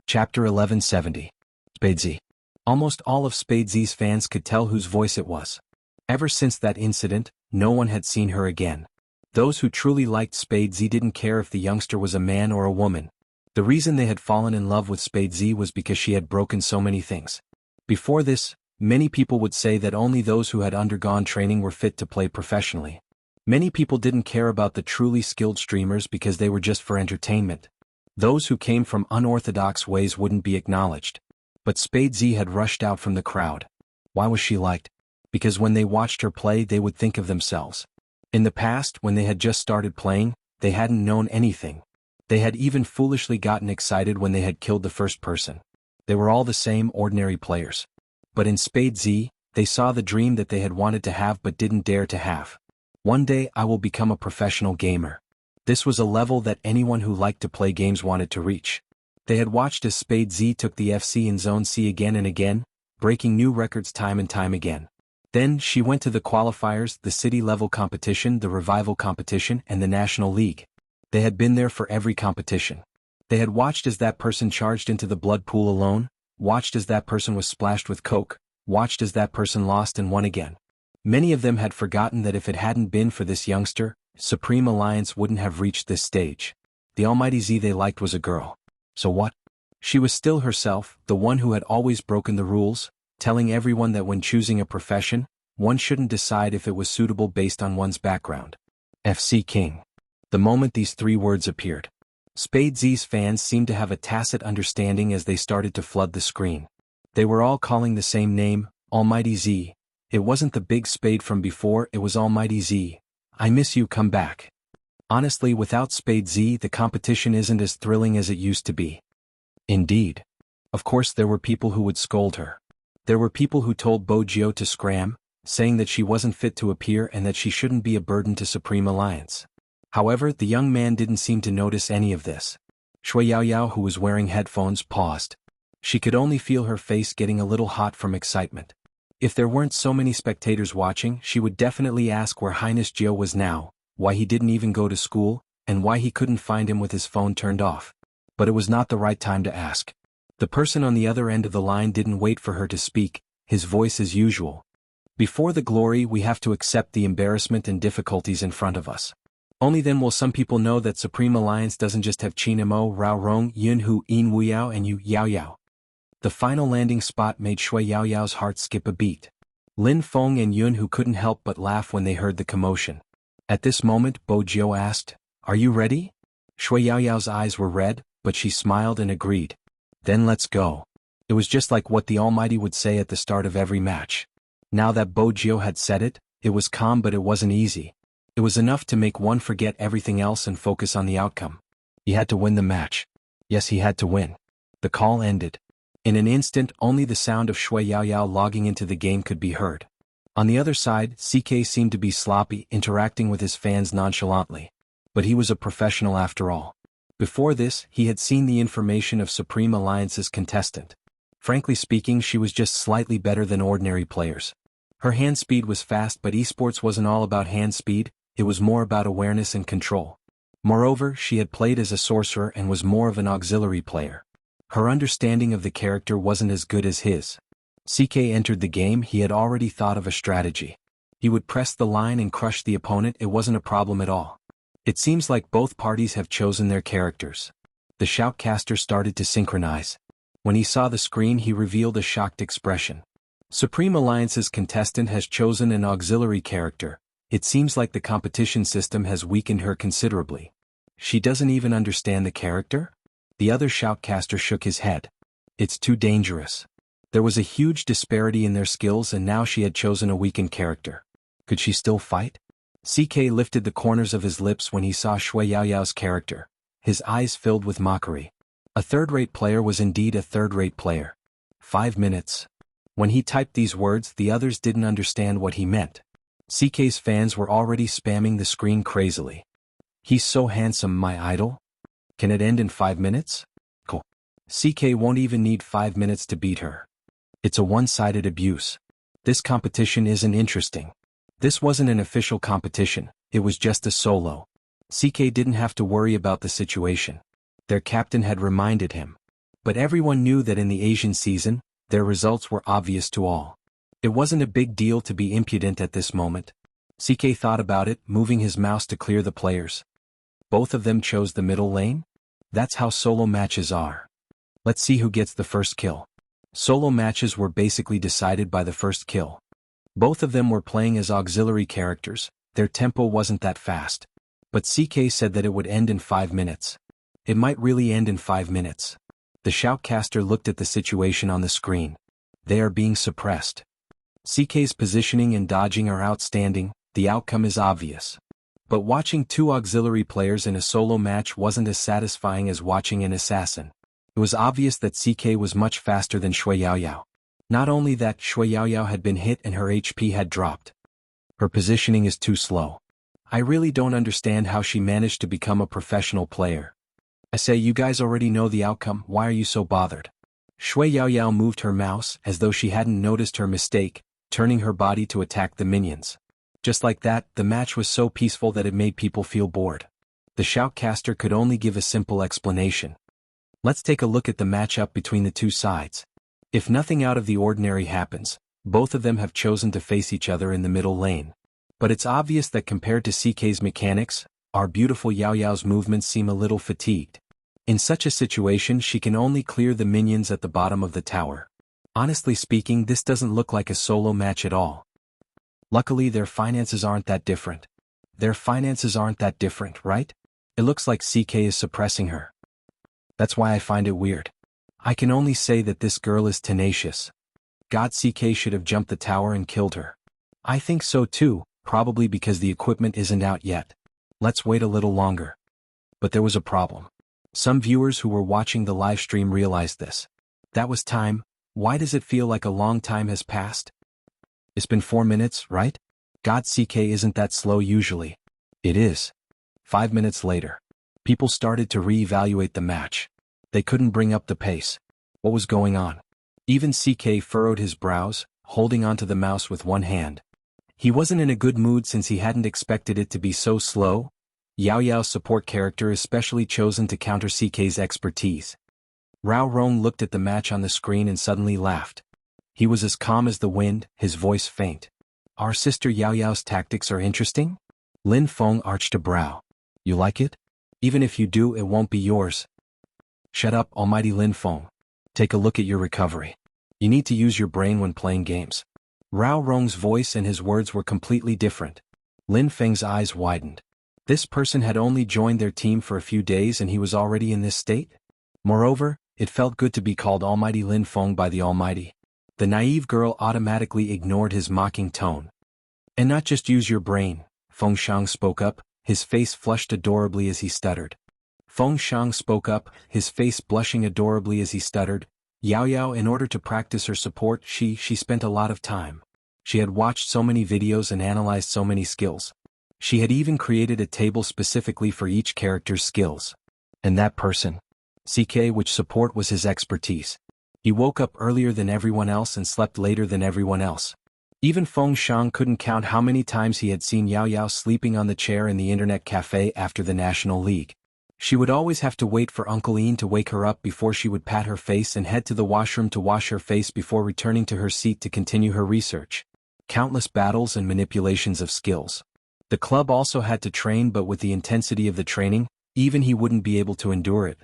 Chapter 1170. Spadesy. Almost all of Spadesy's fans could tell whose voice it was. Ever since that incident, no one had seen her again. Those who truly liked Spadesy didn't care if the youngster was a man or a woman. The reason they had fallen in love with Spadesy was because she had broken so many things. Before this, many people would say that only those who had undergone training were fit to play professionally. Many people didn't care about the truly skilled streamers because they were just for entertainment. Those who came from unorthodox ways wouldn't be acknowledged. But Spadesy had rushed out from the crowd. Why was she liked? Because when they watched her play, they would think of themselves. In the past, when they had just started playing, they hadn't known anything. They had even foolishly gotten excited when they had killed the first person. They were all the same ordinary players. But in Spadesy, they saw the dream that they had wanted to have but didn't dare to have. One day I will become a professional gamer. This was a level that anyone who liked to play games wanted to reach. They had watched as Spadesy took the FC in Zone C again and again, breaking new records time and time again. Then she went to the qualifiers, the city-level competition, the revival competition, and the National League. They had been there for every competition. They had watched as that person charged into the blood pool alone, watched as that person was splashed with coke, watched as that person lost and won again. Many of them had forgotten that if it hadn't been for this youngster, Supreme Alliance wouldn't have reached this stage. The almighty Z they liked was a girl. So what? She was still herself, the one who had always broken the rules, telling everyone that when choosing a profession, one shouldn't decide if it was suitable based on one's background. FC King. The moment these three words appeared, Spadesy's fans seemed to have a tacit understanding as they started to flood the screen. They were all calling the same name, Almighty Z. It wasn't the big Spade from before, it was Almighty Z. I miss you, come back. Honestly, without Spadesy, the competition isn't as thrilling as it used to be. Indeed. Of course there were people who would scold her. There were people who told Bojio to scram, saying that she wasn't fit to appear and that she shouldn't be a burden to Supreme Alliance. However, the young man didn't seem to notice any of this. Shuyaoyao, who was wearing headphones, paused. She could only feel her face getting a little hot from excitement. If there weren't so many spectators watching, she would definitely ask where Highness Jio was now, why he didn't even go to school, and why he couldn't find him with his phone turned off. But it was not the right time to ask. The person on the other end of the line didn't wait for her to speak, his voice as usual. Before the glory, we have to accept the embarrassment and difficulties in front of us. Only then will some people know that Supreme Alliance doesn't just have Qin Mo, Rao Rong, Yunhu, Yin Wuyao, and Yu Yao Yao. The final landing spot made Shui Yaoyao's heart skip a beat. Lin Feng and Yunhu couldn't help but laugh when they heard the commotion. At this moment, Bojio asked, "Are you ready?" Shui Yaoyao's eyes were red, but she smiled and agreed. "Then let's go." It was just like what the Almighty would say at the start of every match. Now that Bojio had said it, it was calm but it wasn't easy. It was enough to make one forget everything else and focus on the outcome. He had to win the match. Yes, he had to win. The call ended. In an instant, only the sound of Shui Yaoyao logging into the game could be heard. On the other side, CK seemed to be sloppy, interacting with his fans nonchalantly. But he was a professional after all. Before this, he had seen the information of Supreme Alliance's contestant. Frankly speaking, she was just slightly better than ordinary players. Her hand speed was fast, but esports wasn't all about hand speed, it was more about awareness and control. Moreover, she had played as a sorcerer and was more of an auxiliary player. Her understanding of the character wasn't as good as his. CK entered the game, he had already thought of a strategy. He would press the line and crush the opponent, it wasn't a problem at all. It seems like both parties have chosen their characters. The shoutcaster started to synchronize. When he saw the screen, he revealed a shocked expression. Supreme Alliance's contestant has chosen an auxiliary character. It seems like the competition system has weakened her considerably. She doesn't even understand the character? The other shoutcaster shook his head. It's too dangerous. There was a huge disparity in their skills and now she had chosen a weakened character. Could she still fight? CK lifted the corners of his lips when he saw Shui Yaoyao's character. His eyes filled with mockery. A third-rate player was indeed a third-rate player. 5 minutes. When he typed these words, the others didn't understand what he meant. CK's fans were already spamming the screen crazily. He's so handsome, my idol. Can it end in 5 minutes? Cool. CK won't even need 5 minutes to beat her. It's a one-sided abuse. This competition isn't interesting. This wasn't an official competition, it was just a solo. CK didn't have to worry about the situation. Their captain had reminded him. But everyone knew that in the Asian season, their results were obvious to all. It wasn't a big deal to be impudent at this moment. CK thought about it, moving his mouse to clear the players. Both of them chose the middle lane? That's how solo matches are. Let's see who gets the first kill. Solo matches were basically decided by the first kill. Both of them were playing as auxiliary characters, their tempo wasn't that fast. But CK said that it would end in 5 minutes. It might really end in 5 minutes. The shoutcaster looked at the situation on the screen. They are being suppressed. CK's positioning and dodging are outstanding, the outcome is obvious. But watching two auxiliary players in a solo match wasn't as satisfying as watching an assassin. It was obvious that CK was much faster than Xuanhuan. Not only that, Xuanhuan had been hit and her HP had dropped. Her positioning is too slow. I really don't understand how she managed to become a professional player. I say, you guys already know the outcome, why are you so bothered? Xuanhuan moved her mouse as though she hadn't noticed her mistake, turning her body to attack the minions. Just like that, the match was so peaceful that it made people feel bored. The shoutcaster could only give a simple explanation. Let's take a look at the matchup between the two sides. If nothing out of the ordinary happens, both of them have chosen to face each other in the middle lane. But it's obvious that compared to CK's mechanics, our beautiful Yaoyao's movements seem a little fatigued. In such a situation, she can only clear the minions at the bottom of the tower. Honestly speaking, this doesn't look like a solo match at all. Luckily, their finances aren't that different. Their finances aren't that different, right? It looks like CK is suppressing her. That's why I find it weird. I can only say that this girl is tenacious. God, CK should have jumped the tower and killed her. I think so too, probably because the equipment isn't out yet. Let's wait a little longer. But there was a problem. Some viewers who were watching the live stream realized this. That was time. Why does it feel like a long time has passed? It's been 4 minutes, right? God, CK isn't that slow usually. It is. 5 minutes later. People started to re-evaluate the match. They couldn't bring up the pace. What was going on? Even CK furrowed his brows, holding onto the mouse with one hand. He wasn't in a good mood since he hadn't expected it to be so slow. Yaoyao's support character is specially chosen to counter CK's expertise. Rao Rong looked at the match on the screen and suddenly laughed. He was as calm as the wind, his voice faint. Our sister Yaoyao's tactics are interesting? Lin Feng arched a brow. You like it? Even if you do, it won't be yours. Shut up, almighty Lin Feng. Take a look at your recovery. You need to use your brain when playing games. Rao Rong's voice and his words were completely different. Lin Feng's eyes widened. This person had only joined their team for a few days and he was already in this state? Moreover, it felt good to be called Almighty Lin Feng by the Almighty. The naive girl automatically ignored his mocking tone. And not just use your brain, Feng Shang spoke up, his face flushed adorably as he stuttered. Feng Shang spoke up, his face blushing adorably as he stuttered. Yaoyao, in order to practice her support, she spent a lot of time. She had watched so many videos and analyzed so many skills. She had even created a table specifically for each character's skills. And that person, CK, which support was his expertise. He woke up earlier than everyone else and slept later than everyone else. Even Feng Shang couldn't count how many times he had seen Yaoyao sleeping on the chair in the internet cafe after the National League. She would always have to wait for Uncle Ian to wake her up before she would pat her face and head to the washroom to wash her face before returning to her seat to continue her research. Countless battles and manipulations of skills. The club also had to train, but with the intensity of the training, even he wouldn't be able to endure it.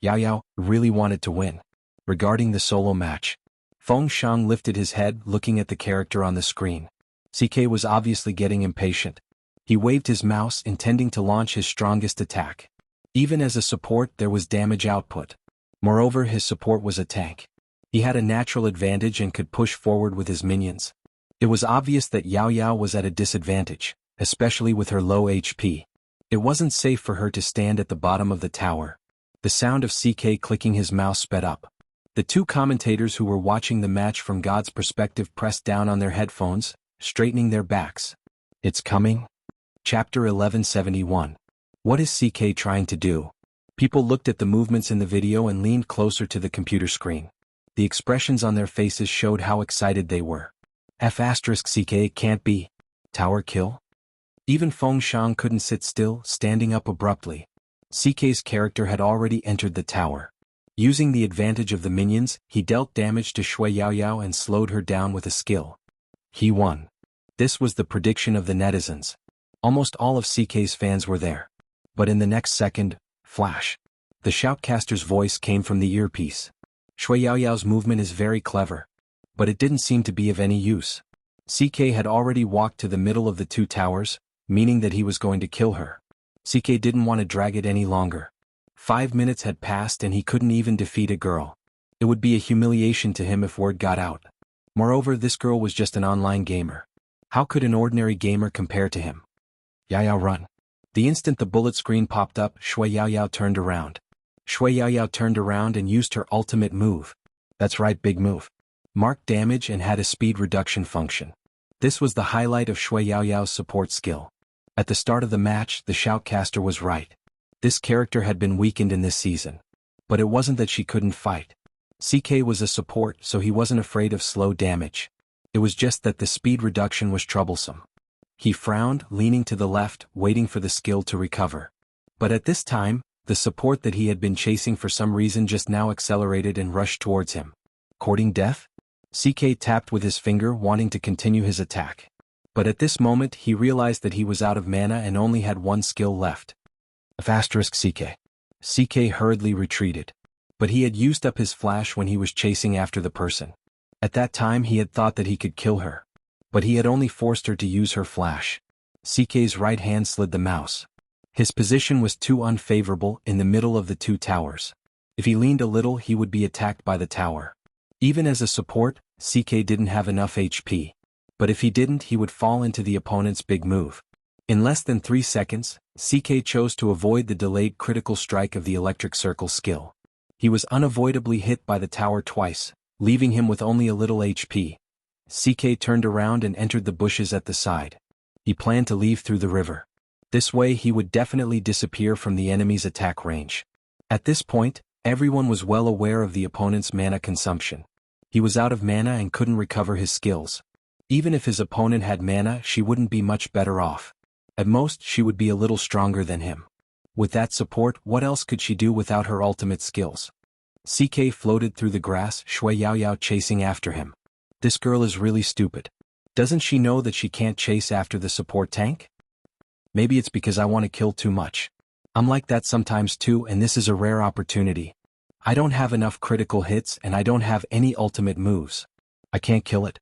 Yaoyao really wanted to win. Regarding the solo match, Feng Shang lifted his head, looking at the character on the screen. CK was obviously getting impatient. He waved his mouse, intending to launch his strongest attack. Even as a support, there was damage output. Moreover, his support was a tank. He had a natural advantage and could push forward with his minions. It was obvious that Yaoyao was at a disadvantage, especially with her low HP. It wasn't safe for her to stand at the bottom of the tower. The sound of CK clicking his mouse sped up. The two commentators who were watching the match from God's perspective pressed down on their headphones, straightening their backs. It's coming? Chapter 1171. What is CK trying to do? People looked at the movements in the video and leaned closer to the computer screen. The expressions on their faces showed how excited they were. CK can't be. Tower kill? Even Feng Shang couldn't sit still, standing up abruptly. CK's character had already entered the tower. Using the advantage of the minions, he dealt damage to Shui Yaoyao and slowed her down with a skill. He won. This was the prediction of the netizens. Almost all of CK's fans were there. But in the next second, flash. The shoutcaster's voice came from the earpiece. Shui Yaoyao's movement is very clever. But it didn't seem to be of any use. CK had already walked to the middle of the two towers, meaning that he was going to kill her. CK didn't want to drag it any longer. 5 minutes had passed and he couldn't even defeat a girl. It would be a humiliation to him if word got out. Moreover, this girl was just an online gamer. How could an ordinary gamer compare to him? Yaoyao, run. The instant the bullet screen popped up, Shui Yaoyao turned around. Shui Yaoyao turned around and used her ultimate move. That's right, big move. Marked damage and had a speed reduction function. This was the highlight of Shui Yaoyao's support skill. At the start of the match, the shoutcaster was right. This character had been weakened in this season. But it wasn't that she couldn't fight. CK was a support, so he wasn't afraid of slow damage. It was just that the speed reduction was troublesome. He frowned, leaning to the left, waiting for the skill to recover. But at this time, the support that he had been chasing for some reason just now accelerated and rushed towards him. Courting death? CK tapped with his finger, wanting to continue his attack. But at this moment he realized that he was out of mana and only had one skill left. *CK. CK hurriedly retreated. But he had used up his flash when he was chasing after the person. At that time he had thought that he could kill her. But he had only forced her to use her flash. CK's right hand slid the mouse. His position was too unfavorable in the middle of the two towers. If he leaned a little he would be attacked by the tower. Even as a support, CK didn't have enough HP. But if he didn't, he would fall into the opponent's big move. In less than 3 seconds, CK chose to avoid the delayed critical strike of the electric circle skill. He was unavoidably hit by the tower twice, leaving him with only a little HP. CK turned around and entered the bushes at the side. He planned to leave through the river. This way he would definitely disappear from the enemy's attack range. At this point, everyone was well aware of the opponent's mana consumption. He was out of mana and couldn't recover his skills. Even if his opponent had mana, she wouldn't be much better off. At most, she would be a little stronger than him. With that support, what else could she do without her ultimate skills? CK floated through the grass, Shui Yaoyao chasing after him. This girl is really stupid. Doesn't she know that she can't chase after the support tank? Maybe it's because I want to kill too much. I'm like that sometimes too, and this is a rare opportunity. I don't have enough critical hits and I don't have any ultimate moves. I can't kill it.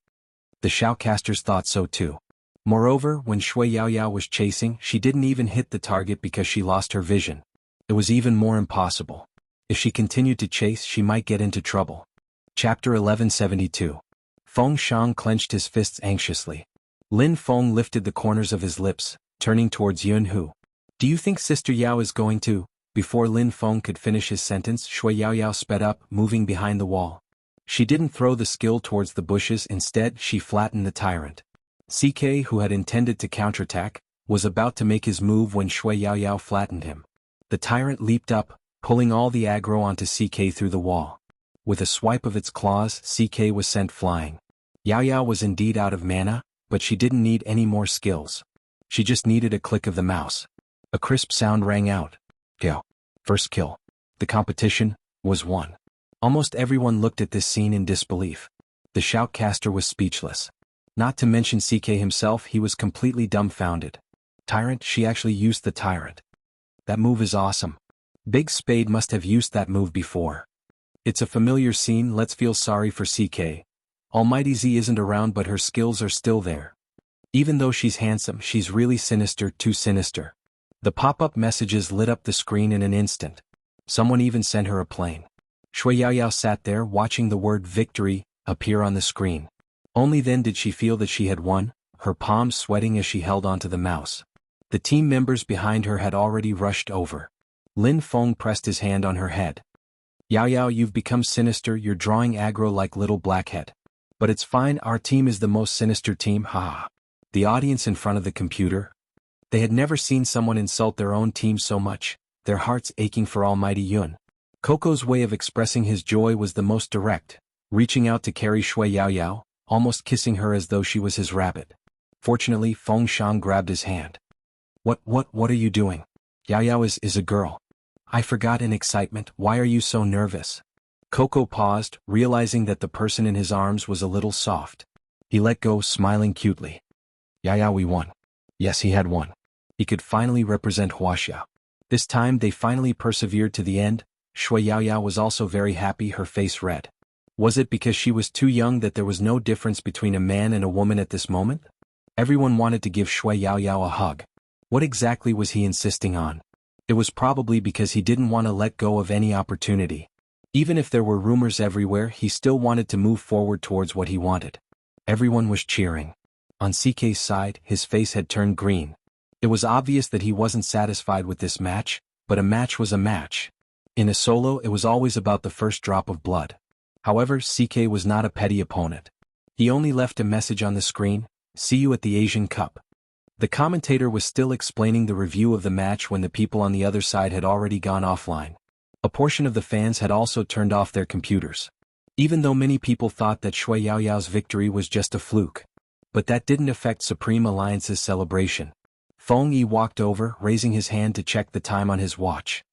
The shoutcasters thought so too. Moreover, when Shui Yaoyao was chasing, she didn't even hit the target because she lost her vision. It was even more impossible. If she continued to chase, she might get into trouble. Chapter 1172. Feng Shang clenched his fists anxiously. Lin Feng lifted the corners of his lips, turning towards Xuanhu. Do you think Sister Yao is going to? Before Lin Feng could finish his sentence, Shui Yaoyao sped up, moving behind the wall. She didn't throw the skill towards the bushes, instead she flattened the tyrant. CK, who had intended to counterattack, was about to make his move when Shui Yaoyao flattened him. The tyrant leaped up, pulling all the aggro onto CK through the wall. With a swipe of its claws, CK was sent flying. Yaoyao was indeed out of mana, but she didn't need any more skills. She just needed a click of the mouse. A crisp sound rang out. Go. First kill. The competition was won. Almost everyone looked at this scene in disbelief. The shoutcaster was speechless. Not to mention CK himself, he was completely dumbfounded. Tyrant, she actually used the tyrant. That move is awesome. Big Spade must have used that move before. It's a familiar scene, let's feel sorry for CK. Almighty Z isn't around but her skills are still there. Even though she's handsome, she's really sinister, too sinister. The pop-up messages lit up the screen in an instant. Someone even sent her a plane. Shui Yaoyao sat there watching the word victory appear on the screen. Only then did she feel that she had won, her palms sweating as she held onto the mouse. The team members behind her had already rushed over. Lin Feng pressed his hand on her head. Yaoyao, you've become sinister, you're drawing aggro like little blackhead. But it's fine, our team is the most sinister team, haha. The audience in front of the computer. They had never seen someone insult their own team so much, their hearts aching for Almighty Yun. Coco's way of expressing his joy was the most direct, reaching out to carry Shui Yaoyao, almost kissing her as though she was his rabbit. Fortunately, Feng Shang grabbed his hand. What are you doing? Yaoyao is a girl. I forgot in excitement. Why are you so nervous? Coco paused, realizing that the person in his arms was a little soft. He let go, smiling cutely. Yeah, we won. Yes, he had won. He could finally represent wuxia. This time they finally persevered to the end. Xianxia was also very happy, her face red. Was it because she was too young that there was no difference between a man and a woman at this moment? Everyone wanted to give Xianxia a hug. What exactly was he insisting on? It was probably because he didn't want to let go of any opportunity. Even if there were rumors everywhere, he still wanted to move forward towards what he wanted. Everyone was cheering. On CK's side, his face had turned green. It was obvious that he wasn't satisfied with this match, but a match was a match. In a solo, it was always about the first drop of blood. However, CK was not a petty opponent. He only left a message on the screen: "See you at the Asian Cup." The commentator was still explaining the review of the match when the people on the other side had already gone offline. A portion of the fans had also turned off their computers. Even though many people thought that Xiaoyao's victory was just a fluke. But that didn't affect Supreme Alliance's celebration. Feng Yi walked over, raising his hand to check the time on his watch.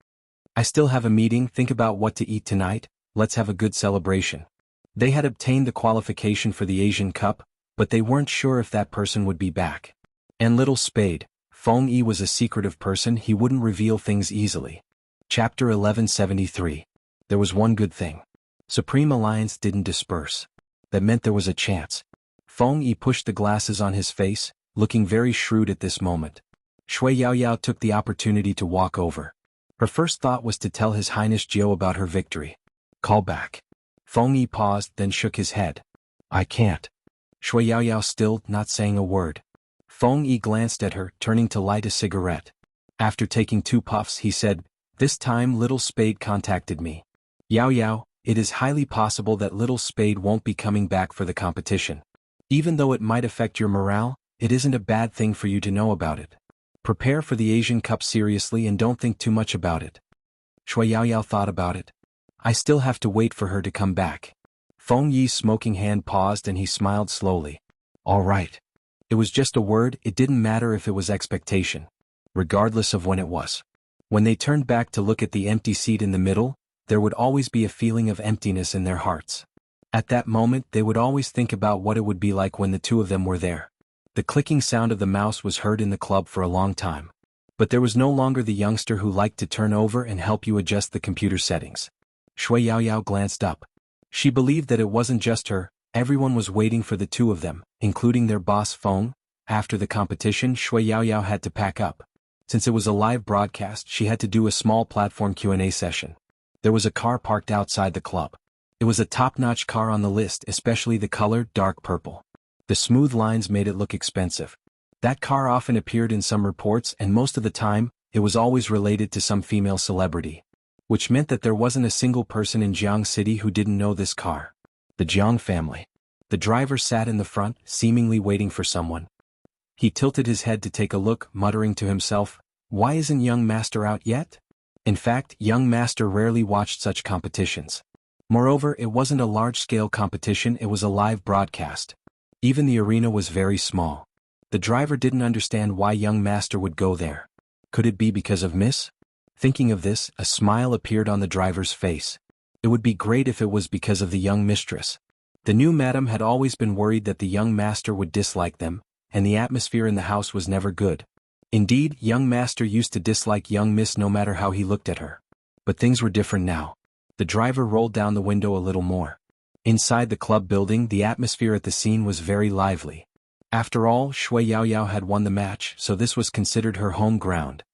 I still have a meeting, think about what to eat tonight, let's have a good celebration. They had obtained the qualification for the Asian Cup, but they weren't sure if that person would be back. And Little Spade, Feng Yi was a secretive person, he wouldn't reveal things easily. Chapter 1173. There was one good thing. Supreme Alliance didn't disperse. That meant there was a chance. Feng Yi pushed the glasses on his face, looking very shrewd at this moment. Xiaoyao took the opportunity to walk over. Her first thought was to tell His Highness Jiao about her victory. Call back. Feng Yi paused, then shook his head. I can't. Xiaoyao still, not saying a word. Feng Yi glanced at her, turning to light a cigarette. After taking 2 puffs, he said, "This time Little Spade contacted me. Yao, it is highly possible that Little Spade won't be coming back for the competition. Even though it might affect your morale, it isn't a bad thing for you to know about it. Prepare for the Asian Cup seriously and don't think too much about it." Xiaoyao thought about it. I still have to wait for her to come back. Feng Yi's smoking hand paused and he smiled slowly. All right. It was just a word, it didn't matter if it was expectation. Regardless of when it was. When they turned back to look at the empty seat in the middle, there would always be a feeling of emptiness in their hearts. At that moment they would always think about what it would be like when the two of them were there. The clicking sound of the mouse was heard in the club for a long time. But there was no longer the youngster who liked to turn over and help you adjust the computer settings. Xiaoyao glanced up. She believed that it wasn't just her, everyone was waiting for the two of them, including their boss Feng. After the competition, Xiaoyao had to pack up. Since it was a live broadcast, she had to do a small platform Q&A session. There was a car parked outside the club. It was a top-notch car on the list, especially the color, dark purple. The smooth lines made it look expensive. That car often appeared in some reports and most of the time, it was always related to some female celebrity. Which meant that there wasn't a single person in Jianghu City who didn't know this car. The Jiang family. The driver sat in the front, seemingly waiting for someone. He tilted his head to take a look, muttering to himself, "Why isn't young master out yet?" In fact, young master rarely watched such competitions. Moreover, it wasn't a large-scale competition, it was a live broadcast. Even the arena was very small. The driver didn't understand why young master would go there. Could it be because of Miss? Thinking of this, a smile appeared on the driver's face. It would be great if it was because of the young mistress. The new madam had always been worried that the young master would dislike them, and the atmosphere in the house was never good. Indeed, young master used to dislike young miss no matter how he looked at her. But things were different now. The driver rolled down the window a little more. Inside the club building, the atmosphere at the scene was very lively. After all, Xiaoyao had won the match, so this was considered her home ground.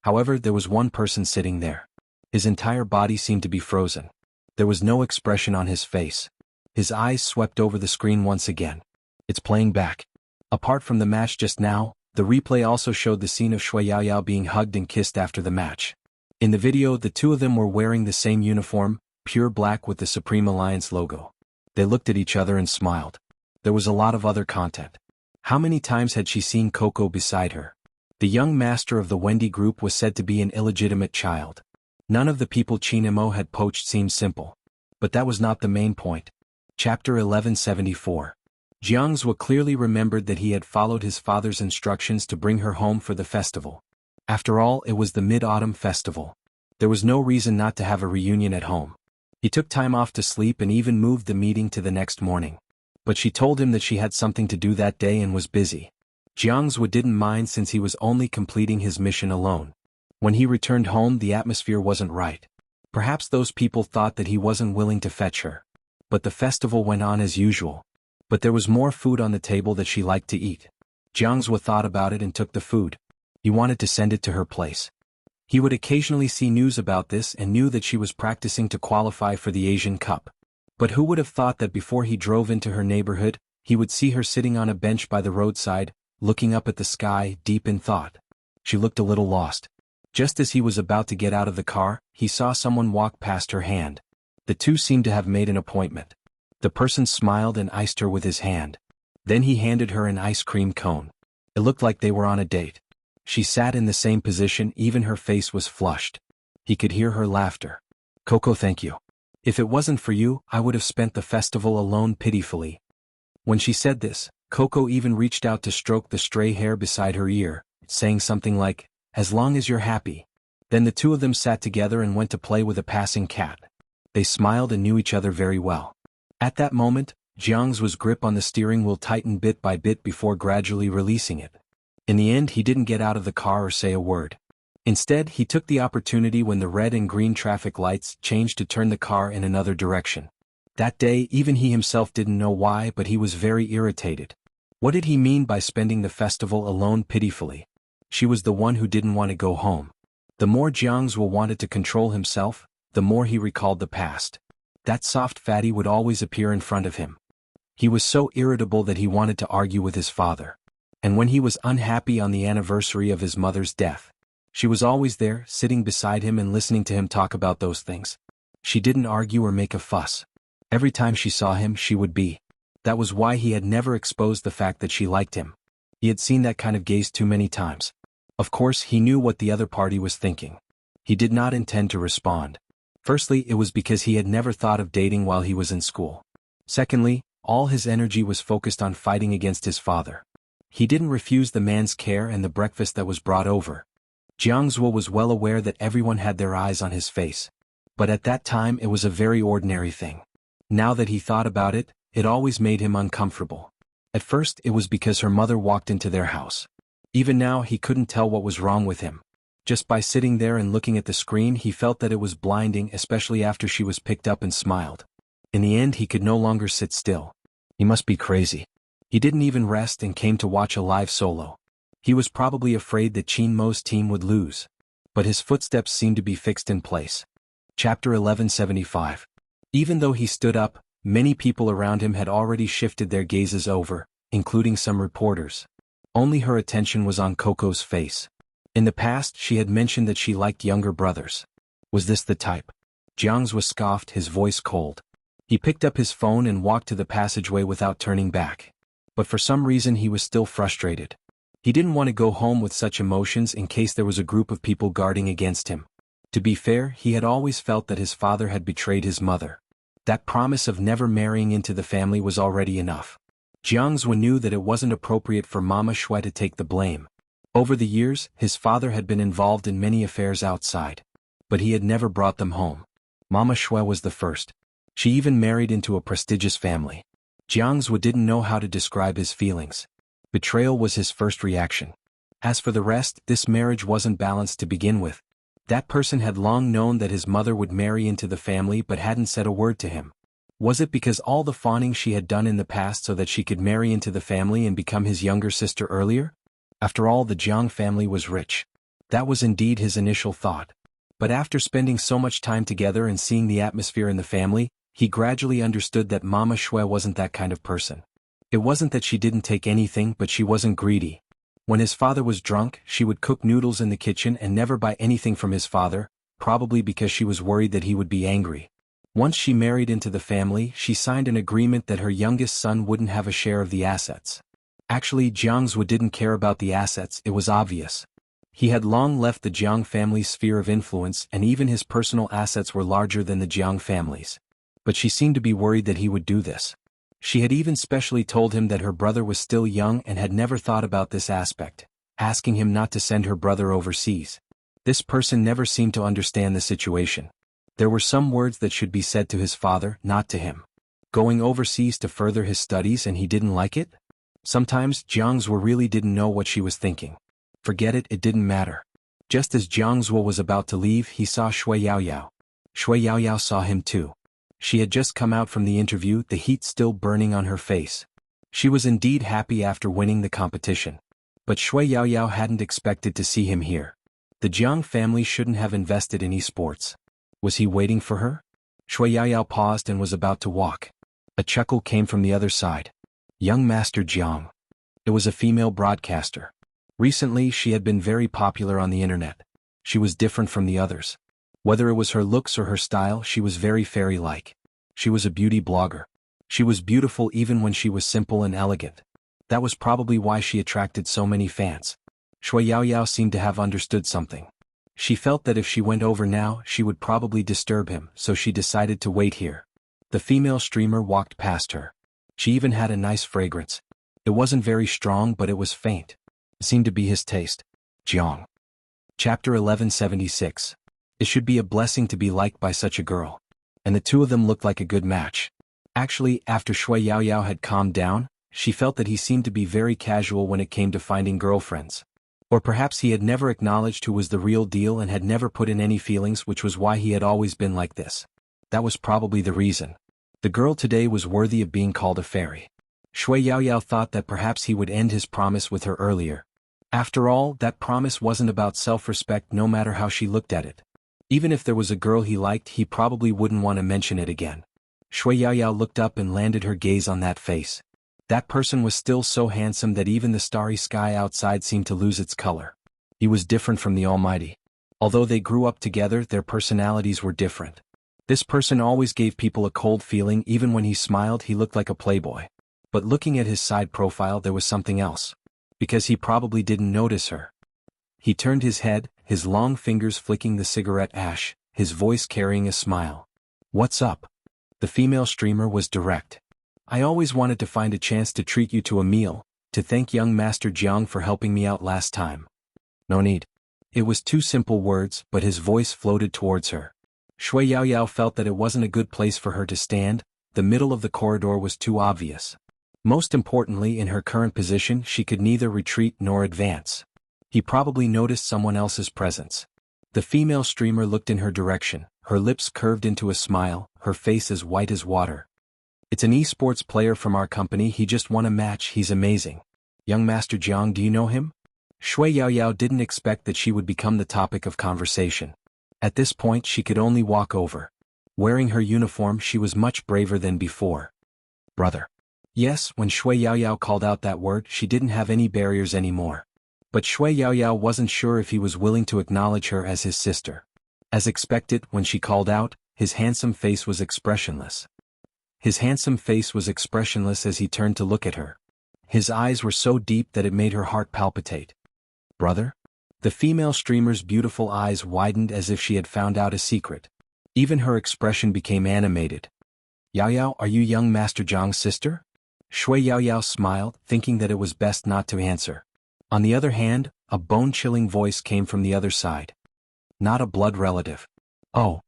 However, there was one person sitting there. His entire body seemed to be frozen. There was no expression on his face. His eyes swept over the screen once again. It's playing back. Apart from the match just now, the replay also showed the scene of Xiaoyao being hugged and kissed after the match. In the video, the two of them were wearing the same uniform, pure black with the Supreme Alliance logo. They looked at each other and smiled. There was a lot of other content. How many times had she seen Coco beside her? The young master of the Wendy group was said to be an illegitimate child. None of the people Chinemo had poached seemed simple. But that was not the main point. Chapter 1174. Jianghu clearly remembered that he had followed his father's instructions to bring her home for the festival. After all, it was the Mid-Autumn Festival. There was no reason not to have a reunion at home. He took time off to sleep and even moved the meeting to the next morning. But she told him that she had something to do that day and was busy. Jianghu didn't mind since he was only completing his mission alone. When he returned home, the atmosphere wasn't right. Perhaps those people thought that he wasn't willing to fetch her. But the festival went on as usual. But there was more food on the table that she liked to eat. Jianghu thought about it and took the food. He wanted to send it to her place. He would occasionally see news about this and knew that she was practicing to qualify for the Asian Cup. But who would have thought that before he drove into her neighborhood, he would see her sitting on a bench by the roadside, looking up at the sky, deep in thought. She looked a little lost. Just as he was about to get out of the car, he saw someone walk past her hand. The two seemed to have made an appointment. The person smiled and iced her with his hand. Then he handed her an ice cream cone. It looked like they were on a date. She sat in the same position, even her face was flushed. He could hear her laughter. "Coco, thank you. If it wasn't for you, I would have spent the festival alone," pitifully. When she said this, Coco even reached out to stroke the stray hair beside her ear, saying something like, "As long as you're happy." Then the two of them sat together and went to play with a passing cat. They smiled and knew each other very well. At that moment, Jianghu's grip on the steering wheel tightened bit by bit before gradually releasing it. In the end, he didn't get out of the car or say a word. Instead, he took the opportunity when the red and green traffic lights changed to turn the car in another direction. That day, even he himself didn't know why, but he was very irritated. What did he mean by spending the festival alone? Pitifully. She was the one who didn't want to go home. The more Jianghu wanted to control himself, the more he recalled the past. That soft fatty would always appear in front of him. He was so irritable that he wanted to argue with his father. And when he was unhappy on the anniversary of his mother's death, she was always there, sitting beside him and listening to him talk about those things. She didn't argue or make a fuss. Every time she saw him, she would be. That was why he had never exposed the fact that she liked him. He had seen that kind of gaze too many times. Of course, he knew what the other party was thinking. He did not intend to respond. Firstly, it was because he had never thought of dating while he was in school. Secondly, all his energy was focused on fighting against his father. He didn't refuse the man's care and the breakfast that was brought over. Jianghu was well aware that everyone had their eyes on his face. But at that time it was a very ordinary thing. Now that he thought about it, it always made him uncomfortable. At first it was because her mother walked into their house. Even now he couldn't tell what was wrong with him. Just by sitting there and looking at the screen he felt that it was blinding, especially after she was picked up and smiled. In the end he could no longer sit still. He must be crazy. He didn't even rest and came to watch a live solo. He was probably afraid that Qin Mo's team would lose. But his footsteps seemed to be fixed in place. Chapter 1175. Even though he stood up, many people around him had already shifted their gazes over, including some reporters. Only her attention was on Coco's face. In the past she had mentioned that she liked younger brothers. Was this the type? Jianghu scoffed, his voice cold. He picked up his phone and walked to the passageway without turning back. But for some reason he was still frustrated. He didn't want to go home with such emotions in case there was a group of people guarding against him. To be fair, he had always felt that his father had betrayed his mother. That promise of never marrying into the family was already enough. Jianghu knew that it wasn't appropriate for Mama Shui to take the blame. Over the years, his father had been involved in many affairs outside. But he had never brought them home. Mama Shui was the first. She even married into a prestigious family. Jianghu didn't know how to describe his feelings. Betrayal was his first reaction. As for the rest, this marriage wasn't balanced to begin with. That person had long known that his mother would marry into the family but hadn't said a word to him. Was it because all the fawning she had done in the past so that she could marry into the family and become his younger sister earlier? After all, the Jiang family was rich. That was indeed his initial thought. But after spending so much time together and seeing the atmosphere in the family, he gradually understood that Mama Shui wasn't that kind of person. It wasn't that she didn't take anything, but she wasn't greedy. When his father was drunk, she would cook noodles in the kitchen and never buy anything from his father, probably because she was worried that he would be angry. Once she married into the family, she signed an agreement that her youngest son wouldn't have a share of the assets. Actually, Jianghu didn't care about the assets, it was obvious. He had long left the Jiang family's sphere of influence and even his personal assets were larger than the Jiang family's. But she seemed to be worried that he would do this. She had even specially told him that her brother was still young and had never thought about this aspect, asking him not to send her brother overseas. This person never seemed to understand the situation. There were some words that should be said to his father, not to him. Going overseas to further his studies and he didn't like it? Sometimes jianghu really didn't know what she was thinking. Forget it, it didn't matter. Just as jianghu was about to leave, he saw Shui Yaoyao. Shui Yaoyao saw him too. She had just come out from the interview, the heat still burning on her face. She was indeed happy after winning the competition. But Shui Yaoyao hadn't expected to see him here. The Jiang family shouldn't have invested in esports. Was he waiting for her? Shui Yaoyao paused and was about to walk. A chuckle came from the other side. Young Master Jiang. It was a female broadcaster. Recently she had been very popular on the internet. She was different from the others. Whether it was her looks or her style, she was very fairy-like. She was a beauty blogger. She was beautiful even when she was simple and elegant. That was probably why she attracted so many fans. Shui Yaoyao seemed to have understood something. She felt that if she went over now, she would probably disturb him, so she decided to wait here. The female streamer walked past her. She even had a nice fragrance. It wasn't very strong, but it was faint. It seemed to be his taste. Jiang. Chapter 1176. It should be a blessing to be liked by such a girl. And the two of them looked like a good match. Actually, after Shui Yaoyao had calmed down, she felt that he seemed to be very casual when it came to finding girlfriends. Or perhaps he had never acknowledged who was the real deal and had never put in any feelings, which was why he had always been like this. That was probably the reason. The girl today was worthy of being called a fairy. Shui Yaoyao thought that perhaps he would end his promise with her earlier. After all, that promise wasn't about self-respect no matter how she looked at it. Even if there was a girl he liked, he probably wouldn't want to mention it again. Shui Yaoyao looked up and landed her gaze on that face. That person was still so handsome that even the starry sky outside seemed to lose its color. He was different from the Almighty. Although they grew up together, their personalities were different. This person always gave people a cold feeling. Even when he smiled, he looked like a playboy. But looking at his side profile, there was something else. Because he probably didn't notice her. He turned his head, his long fingers flicking the cigarette ash, his voice carrying a smile. "What's up?" The female streamer was direct. "I always wanted to find a chance to treat you to a meal, to thank young Master Jiang for helping me out last time." "No need." It was two simple words, but his voice floated towards her. Shui Yaoyao felt that it wasn't a good place for her to stand. The middle of the corridor was too obvious. Most importantly, in her current position, she could neither retreat nor advance. He probably noticed someone else's presence. The female streamer looked in her direction, her lips curved into a smile, her face as white as water. "It's an esports player from our company. He just won a match. He's amazing. Young Master Jiang, do you know him?" Shui Yaoyao didn't expect that she would become the topic of conversation. At this point, she could only walk over. Wearing her uniform, she was much braver than before. "Brother." Yes, when Shui Yaoyao called out that word, she didn't have any barriers anymore. But Shui Yaoyao wasn't sure if he was willing to acknowledge her as his sister. As expected, when she called out, his handsome face was expressionless. His handsome face was expressionless as he turned to look at her. His eyes were so deep that it made her heart palpitate. "Brother?" The female streamer's beautiful eyes widened as if she had found out a secret. Even her expression became animated. "Yaoyao, are you young Master Jiang's sister?" Shui Yaoyao smiled, thinking that it was best not to answer. On the other hand, a bone-chilling voice came from the other side. "Not a blood relative." "Oh."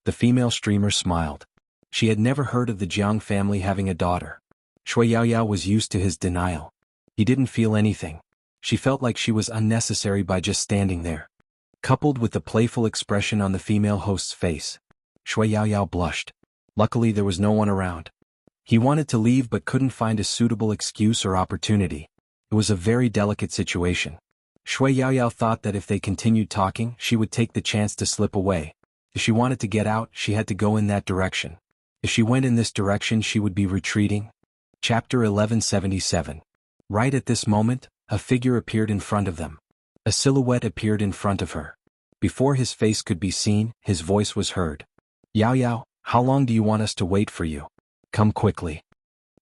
The female streamer smiled. She had never heard of the Jiang family having a daughter. Shui Yaoyao was used to his denial. He didn't feel anything. She felt like she was unnecessary by just standing there. Coupled with the playful expression on the female host's face, Shui Yaoyao blushed. Luckily there was no one around. He wanted to leave but couldn't find a suitable excuse or opportunity. It was a very delicate situation. Shui Yaoyao thought that if they continued talking, she would take the chance to slip away. If she wanted to get out, she had to go in that direction. If she went in this direction, she would be retreating. Chapter 1177. Right at this moment, a figure appeared in front of them. A silhouette appeared in front of her. Before his face could be seen, his voice was heard. "Yaoyao, how long do you want us to wait for you? Come quickly."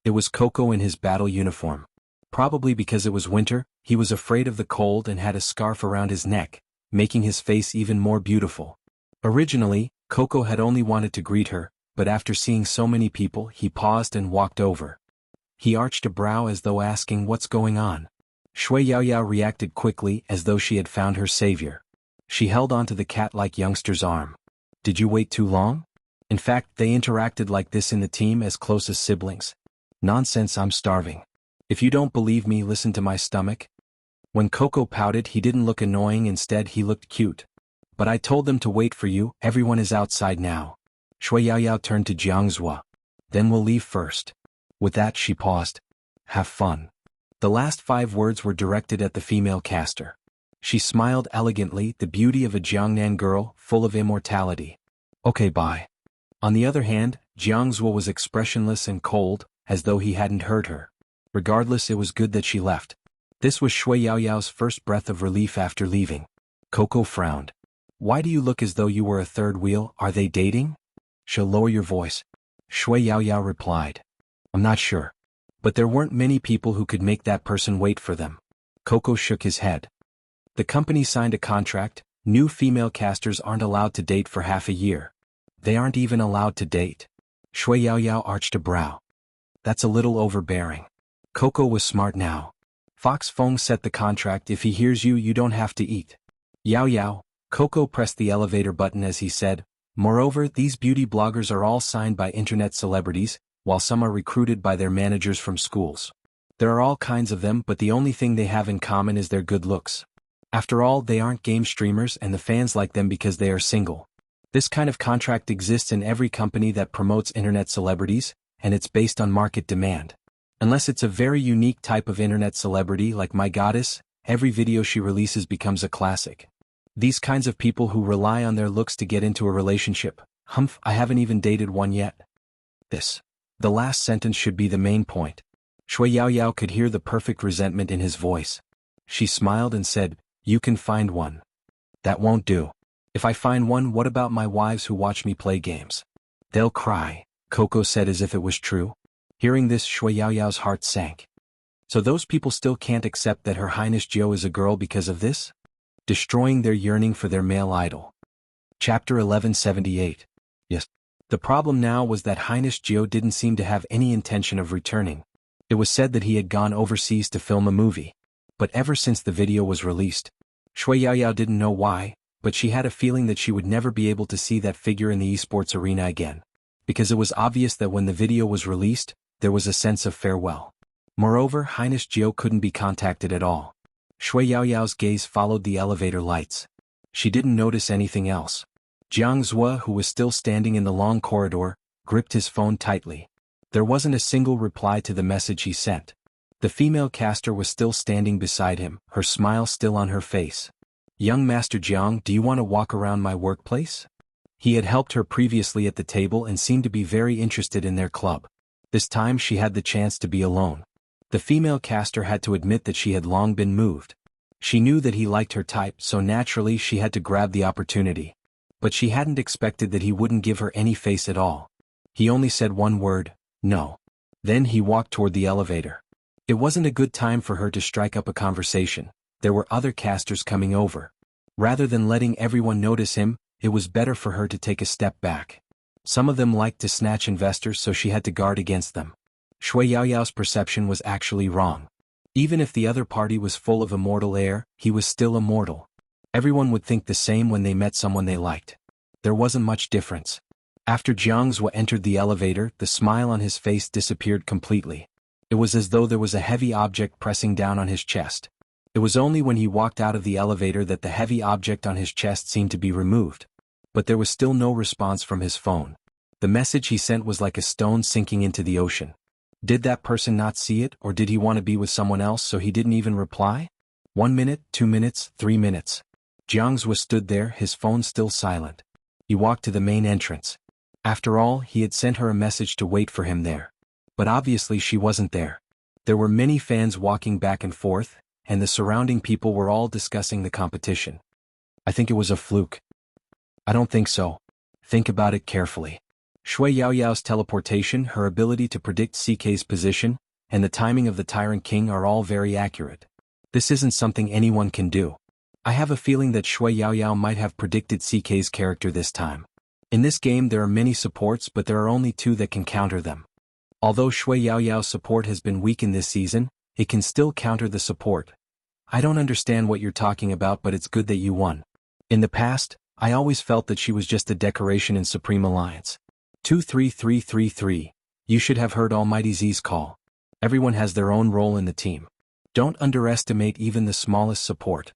It was Coco in his battle uniform. Probably because it was winter, he was afraid of the cold and had a scarf around his neck, making his face even more beautiful. Originally, Coco had only wanted to greet her, but after seeing so many people, he paused and walked over. He arched a brow as though asking what's going on. Shui Yaoyao reacted quickly as though she had found her savior. She held onto the cat-like youngster's arm. Did you wait too long? In fact, they interacted like this in the team as close as siblings. Nonsense, I'm starving. If you don't believe me, listen to my stomach. When Coco pouted, he didn't look annoying, instead he looked cute. But I told them to wait for you, everyone is outside now. Shui Yaoyao turned to Jianghu. Then we'll leave first. With that she paused. Have fun. The last 5 words were directed at the female caster. She smiled elegantly, the beauty of a Jiangnan girl, full of immortality. Okay, bye. On the other hand, Jianghu was expressionless and cold, as though he hadn't heard her. Regardless, it was good that she left. This was Shui Yaoyao's first breath of relief after leaving. Coco frowned. Why do you look as though you were a third wheel? Are they dating? She'll lower your voice. Shui Yaoyao replied. I'm not sure. But there weren't many people who could make that person wait for them. Coco shook his head. The company signed a contract. New female casters aren't allowed to date for half a year. They aren't even allowed to date. Shui Yaoyao arched a brow. That's a little overbearing. Coco was smart now. Fox Feng set the contract. If he hears you, you don't have to eat. Yaoyao. Coco pressed the elevator button as he said, moreover, these beauty bloggers are all signed by internet celebrities, while some are recruited by their managers from schools. There are all kinds of them, but the only thing they have in common is their good looks. After all, they aren't game streamers and the fans like them because they are single. This kind of contract exists in every company that promotes internet celebrities, and it's based on market demand. Unless it's a very unique type of internet celebrity like my goddess, every video she releases becomes a classic. These kinds of people who rely on their looks to get into a relationship. Humph, I haven't even dated one yet. The last sentence should be the main point. Shui Yaoyao could hear the perfect resentment in his voice. She smiled and said, you can find one. That won't do. If I find one, what about my wives who watch me play games? They'll cry, Coco said as if it was true. Hearing this, Shui Yaoyao's heart sank. So those people still can't accept that Her Highness Jiao is a girl because of this? Destroying their yearning for their male idol. Chapter 1178. Yes. The problem now was that Highness Jiao didn't seem to have any intention of returning. It was said that he had gone overseas to film a movie. But ever since the video was released, Shui Yaoyao didn't know why, but she had a feeling that she would never be able to see that figure in the esports arena again. Because it was obvious that when the video was released, there was a sense of farewell. Moreover, Highness Jiao couldn't be contacted at all. Shui Yaoyao's gaze followed the elevator lights. She didn't notice anything else. Jianghu, who was still standing in the long corridor, gripped his phone tightly. There wasn't a single reply to the message he sent. The female caster was still standing beside him, her smile still on her face. Young Master Jiang, do you want to walk around my workplace? He had helped her previously at the table and seemed to be very interested in their club. This time she had the chance to be alone. The female caster had to admit that she had long been moved. She knew that he liked her type, so naturally she had to grab the opportunity. But she hadn't expected that he wouldn't give her any face at all. He only said one word, no. Then he walked toward the elevator. It wasn't a good time for her to strike up a conversation. There were other casters coming over. Rather than letting everyone notice him, it was better for her to take a step back. Some of them liked to snatch investors, so she had to guard against them. Shui Yaoyao's perception was actually wrong. Even if the other party was full of immortal air, he was still immortal. Everyone would think the same when they met someone they liked. There wasn't much difference. After Jianghu entered the elevator, the smile on his face disappeared completely. It was as though there was a heavy object pressing down on his chest. It was only when he walked out of the elevator that the heavy object on his chest seemed to be removed. But there was still no response from his phone. The message he sent was like a stone sinking into the ocean. Did that person not see it, or did he want to be with someone else so he didn't even reply? 1 minute, 2 minutes, 3 minutes. Jianghu stood there, his phone still silent. He walked to the main entrance. After all, he had sent her a message to wait for him there. But obviously she wasn't there. There were many fans walking back and forth, and the surrounding people were all discussing the competition. I think it was a fluke. I don't think so. Think about it carefully. Shui Yaoyao's teleportation, her ability to predict CK's position, and the timing of the Tyrant King are all very accurate. This isn't something anyone can do. I have a feeling that Shui Yaoyao might have predicted CK's character this time. In this game there are many supports, but there are only 2 that can counter them. Although Shui Yaoyao's support has been weakened this season, it can still counter the support. I don't understand what you're talking about, but it's good that you won. In the past, I always felt that she was just a decoration in Supreme Alliance. 23333. You should have heard Almighty Z's call. Everyone has their own role in the team. Don't underestimate even the smallest support.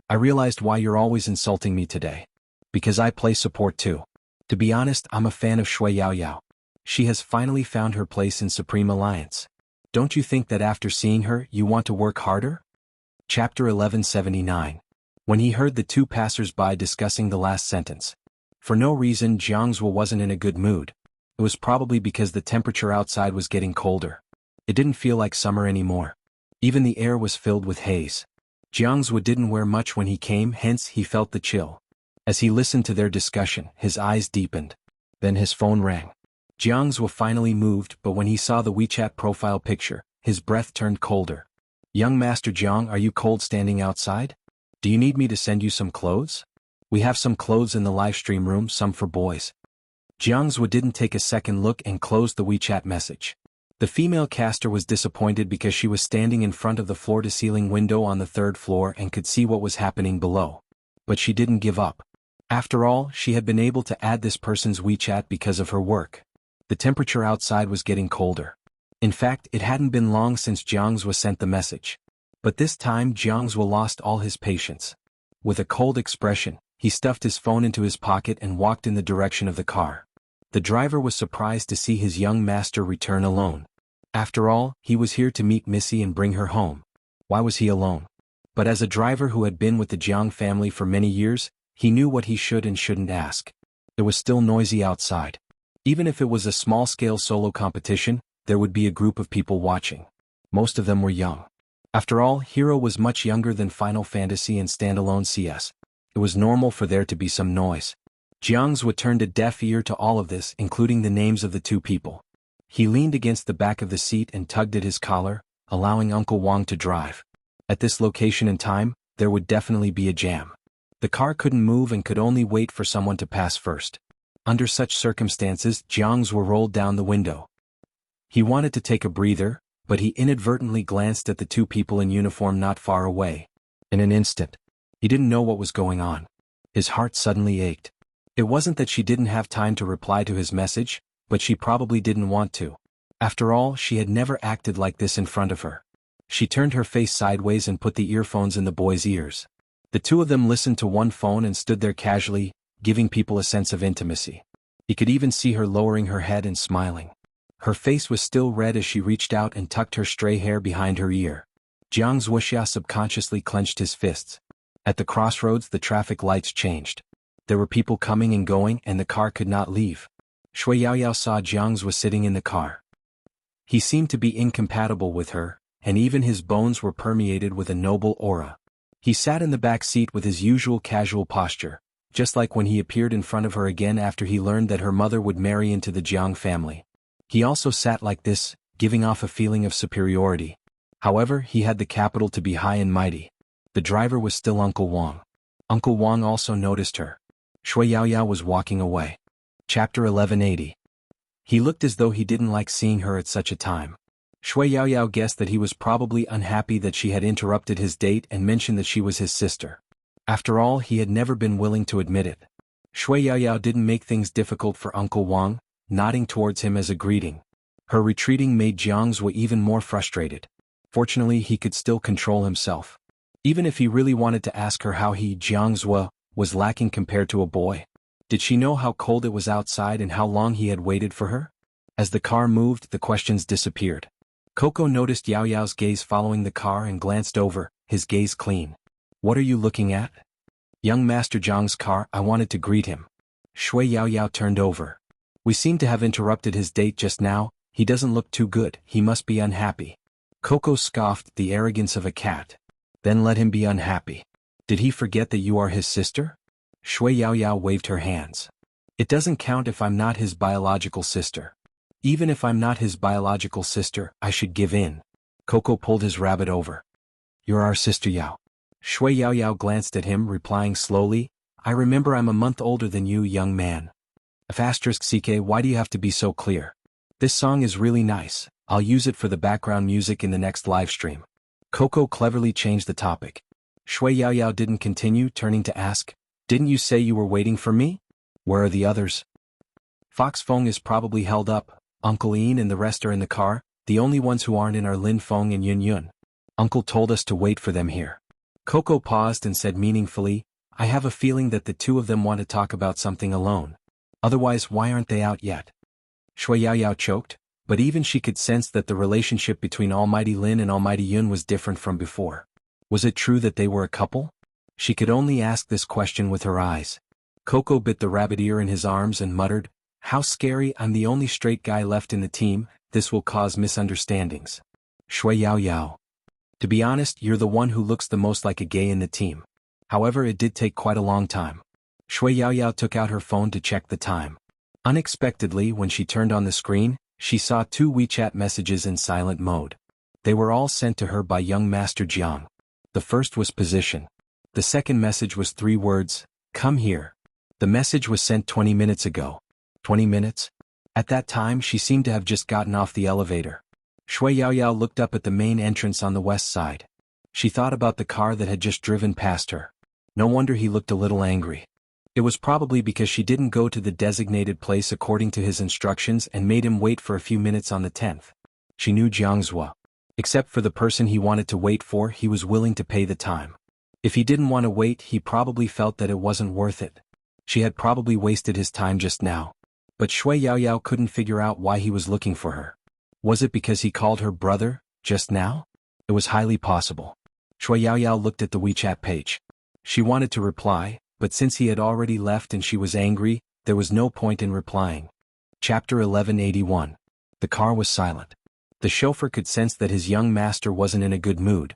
I realized why you're always insulting me today. Because I play support too. To be honest, I'm a fan of Shui Yaoyao. She has finally found her place in Supreme Alliance. Don't you think that after seeing her, you want to work harder? Chapter 1179. When he heard the two passers-by discussing the last sentence. For no reason, Jianghu wasn't in a good mood. It was probably because the temperature outside was getting colder. It didn't feel like summer anymore. Even the air was filled with haze. Jianghu didn't wear much when he came, hence he felt the chill. As he listened to their discussion, his eyes deepened. Then his phone rang. Jianghu finally moved, but when he saw the WeChat profile picture, his breath turned colder. Young Master Jiang, are you cold standing outside? Do you need me to send you some clothes? We have some clothes in the livestream room, some for boys. Jianghu didn't take a second look and closed the WeChat message. The female caster was disappointed because she was standing in front of the floor-to-ceiling window on the third floor and could see what was happening below. But she didn't give up. After all, she had been able to add this person's WeChat because of her work. The temperature outside was getting colder. In fact, it hadn't been long since Jianghu sent the message. But this time Jianghu lost all his patience. With a cold expression, he stuffed his phone into his pocket and walked in the direction of the car. The driver was surprised to see his young master return alone. After all, he was here to meet Missy and bring her home. Why was he alone? But as a driver who had been with the Jiang family for many years, he knew what he should and shouldn't ask. It was still noisy outside. Even if it was a small-scale solo competition, there would be a group of people watching. Most of them were young. After all, Hero was much younger than Final Fantasy and standalone CS. It was normal for there to be some noise. Jianghu turned a deaf ear to all of this, including the names of the two people. He leaned against the back of the seat and tugged at his collar, allowing Uncle Wang to drive. At this location and time, there would definitely be a jam. The car couldn't move and could only wait for someone to pass first. Under such circumstances, Jianghu rolled down the window. He wanted to take a breather, but he inadvertently glanced at the two people in uniform not far away. In an instant, he didn't know what was going on. His heart suddenly ached. It wasn't that she didn't have time to reply to his message, but she probably didn't want to. After all, she had never acted like this in front of her. She turned her face sideways and put the earphones in the boy's ears. The two of them listened to one phone and stood there casually, giving people a sense of intimacy. He could even see her lowering her head and smiling. Her face was still red as she reached out and tucked her stray hair behind her ear. Jiang's wuxia subconsciously clenched his fists. At the crossroads, the traffic lights changed. There were people coming and going, and the car could not leave. Shui Yaoyao saw Jiang's was sitting in the car. He seemed to be incompatible with her, and even his bones were permeated with a noble aura. He sat in the back seat with his usual casual posture, just like when he appeared in front of her again after he learned that her mother would marry into the Jiang family. He also sat like this, giving off a feeling of superiority. However, he had the capital to be high and mighty. The driver was still Uncle Wang. Uncle Wang also noticed her. Shui Yaoyao was walking away. Chapter 1180. He looked as though he didn't like seeing her at such a time. Shui Yaoyao guessed that he was probably unhappy that she had interrupted his date and mentioned that she was his sister. After all, he had never been willing to admit it. Shui Yaoyao didn't make things difficult for Uncle Wang, nodding towards him as a greeting. Her retreating made Jianghu even more frustrated. Fortunately, he could still control himself. Even if he really wanted to ask her how he, Jianghu, was lacking compared to a boy. Did she know how cold it was outside and how long he had waited for her? As the car moved, the questions disappeared. Coco noticed Yaoyao's gaze following the car and glanced over, his gaze clean. What are you looking at? Young Master Jiang's car. I wanted to greet him. Shui Yaoyao turned over. We seem to have interrupted his date just now. He doesn't look too good. He must be unhappy. Coco scoffed, the arrogance of a cat. Then let him be unhappy. Did he forget that you are his sister? Shui Yaoyao waved her hands. It doesn't count if I'm not his biological sister. Even if I'm not his biological sister, I should give in. Coco pulled his rabbit over. You're our sister Yao. Shui Yaoyao glanced at him, replying slowly, I remember I'm a month older than you, young man. *CK, why do you have to be so clear? This song is really nice. I'll use it for the background music in the next livestream. Coco cleverly changed the topic. Shui Yaoyao didn't continue, turning to ask, Didn't you say you were waiting for me? Where are the others? Fox Feng is probably held up. Uncle Ian and the rest are in the car. The only ones who aren't in are Lin Feng and Yun Yun. Uncle told us to wait for them here. Coco paused and said meaningfully, I have a feeling that the two of them want to talk about something alone. Otherwise, why aren't they out yet? Shui Yaoyao choked, but even she could sense that the relationship between Almighty Lin and Almighty Yun was different from before. Was it true that they were a couple? She could only ask this question with her eyes. Coco bit the rabbit ear in his arms and muttered, How scary, I'm the only straight guy left in the team, this will cause misunderstandings. Shui Yaoyao. To be honest, you're the one who looks the most like a gay in the team. However, it did take quite a long time. Shui Yaoyao took out her phone to check the time. Unexpectedly, when she turned on the screen, she saw 2 WeChat messages in silent mode. They were all sent to her by young Master Jiang. The first was position. The second message was 3 words, come here. The message was sent 20 minutes ago. 20 minutes? At that time she seemed to have just gotten off the elevator. Shui Yaoyao looked up at the main entrance on the west side. She thought about the car that had just driven past her. No wonder he looked a little angry. It was probably because she didn't go to the designated place according to his instructions and made him wait for a few minutes on the 10th. She knew Jianghu. Except for the person he wanted to wait for, he was willing to pay the time. If he didn't want to wait, he probably felt that it wasn't worth it. She had probably wasted his time just now. But Shui Yaoyao couldn't figure out why he was looking for her. Was it because he called her brother, just now? It was highly possible. Shui Yaoyao looked at the WeChat page. She wanted to reply, but since he had already left and she was angry, there was no point in replying. Chapter 1181. The car was silent. The chauffeur could sense that his young master wasn't in a good mood.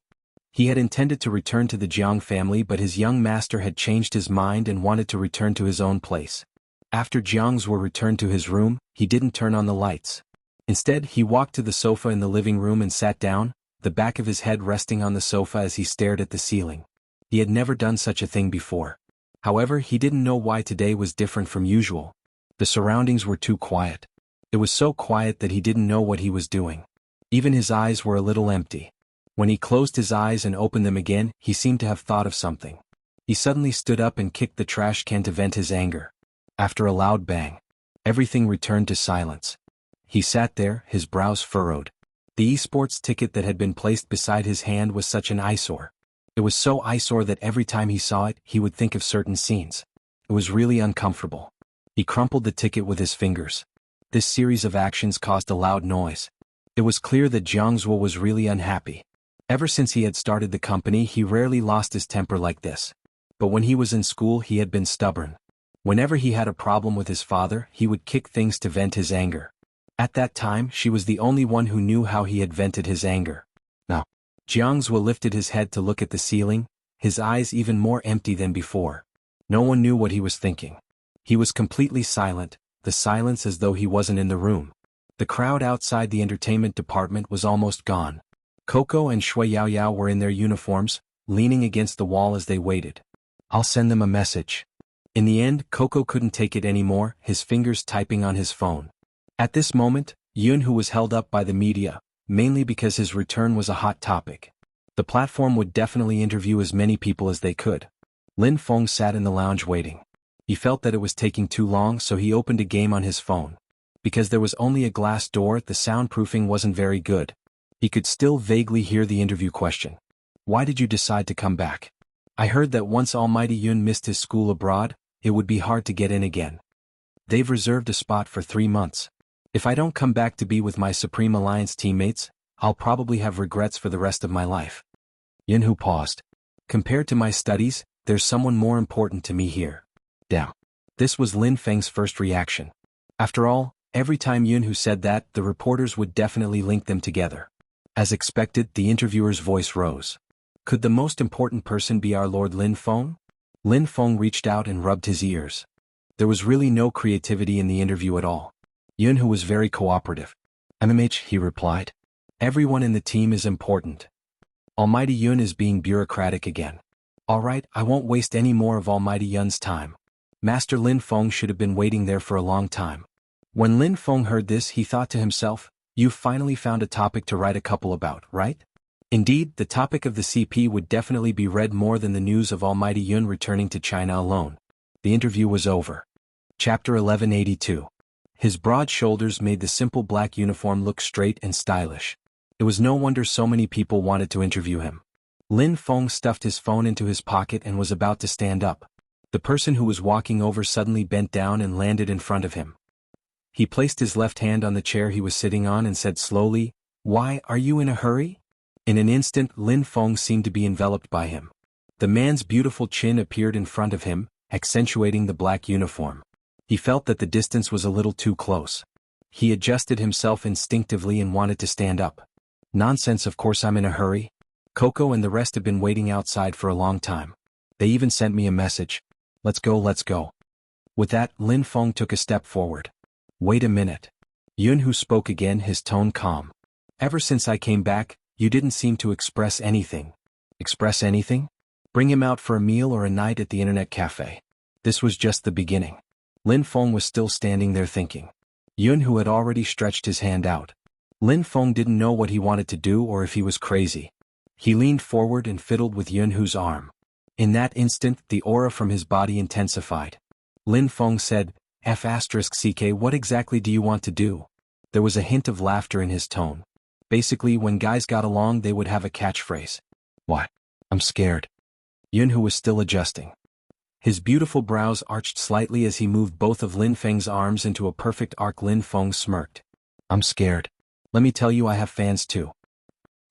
He had intended to return to the Jiang family, but his young master had changed his mind and wanted to return to his own place. After Jiang's were returned to his room, he didn't turn on the lights. Instead, he walked to the sofa in the living room and sat down, the back of his head resting on the sofa as he stared at the ceiling. He had never done such a thing before. However, he didn't know why today was different from usual. The surroundings were too quiet. It was so quiet that he didn't know what he was doing. Even his eyes were a little empty. When he closed his eyes and opened them again, he seemed to have thought of something. He suddenly stood up and kicked the trash can to vent his anger. After a loud bang, everything returned to silence. He sat there, his brows furrowed. The esports ticket that had been placed beside his hand was such an eyesore. It was so eyesore that every time he saw it, he would think of certain scenes. It was really uncomfortable. He crumpled the ticket with his fingers. This series of actions caused a loud noise. It was clear that Jianghu was really unhappy. Ever since he had started the company, he rarely lost his temper like this. But when he was in school, he had been stubborn. Whenever he had a problem with his father, he would kick things to vent his anger. At that time, she was the only one who knew how he had vented his anger. Now, Jianghu lifted his head to look at the ceiling, his eyes even more empty than before. No one knew what he was thinking. He was completely silent, the silence as though he wasn't in the room. The crowd outside the entertainment department was almost gone. Coco and Shui Yaoyao were in their uniforms, leaning against the wall as they waited. I'll send them a message. In the end, Coco couldn't take it anymore, his fingers typing on his phone. At this moment, Yun, who was held up by the media, mainly because his return was a hot topic. The platform would definitely interview as many people as they could. Lin Feng sat in the lounge waiting. He felt that it was taking too long, so he opened a game on his phone. Because there was only a glass door, the soundproofing wasn't very good. He could still vaguely hear the interview question. Why did you decide to come back? I heard that once Almighty Yun missed his school abroad, it would be hard to get in again. They've reserved a spot for 3 months. If I don't come back to be with my Supreme Alliance teammates, I'll probably have regrets for the rest of my life. Yunhu paused. Compared to my studies, there's someone more important to me here. Damn. This was Lin Feng's first reaction. After all, every time Yunhu said that, the reporters would definitely link them together. As expected, the interviewer's voice rose. Could the most important person be our Lord Lin Feng? Lin Feng reached out and rubbed his ears. There was really no creativity in the interview at all. Yunhu was very cooperative. MMH, he replied. Everyone in the team is important. Almighty Yun is being bureaucratic again. Alright, I won't waste any more of Almighty Yun's time. Master Lin Feng should have been waiting there for a long time. When Lin Feng heard this, he thought to himself, you've finally found a topic to write a couple about, right? Indeed, the topic of the CP would definitely be read more than the news of Almighty Yun returning to China alone. The interview was over. Chapter 1182. His broad shoulders made the simple black uniform look straight and stylish. It was no wonder so many people wanted to interview him. Lin Feng stuffed his phone into his pocket and was about to stand up. The person who was walking over suddenly bent down and landed in front of him. He placed his left hand on the chair he was sitting on and said slowly, "Why, are you in a hurry?" In an instant, Lin Feng seemed to be enveloped by him. The man's beautiful chin appeared in front of him, accentuating the black uniform. He felt that the distance was a little too close. He adjusted himself instinctively and wanted to stand up. "Nonsense, of course I'm in a hurry. Coco and the rest have been waiting outside for a long time. They even sent me a message. Let's go, let's go." With that, Lin Feng took a step forward. "Wait a minute." Xuanhu spoke again, his tone calm. "Ever since I came back, you didn't seem to express anything." "Express anything? Bring him out for a meal or a night at the internet cafe." This was just the beginning. Lin Feng was still standing there thinking. Xuanhu had already stretched his hand out. Lin Feng didn't know what he wanted to do or if he was crazy. He leaned forward and fiddled with Xuanhu's arm. In that instant, the aura from his body intensified. Lin Feng said, "F***ck, what exactly do you want to do?" There was a hint of laughter in his tone. Basically, when guys got along, they would have a catchphrase. "What? I'm scared." Xuanhu was still adjusting. His beautiful brows arched slightly as he moved both of Lin Feng's arms into a perfect arc. Lin Feng smirked. "I'm scared. Let me tell you, I have fans too."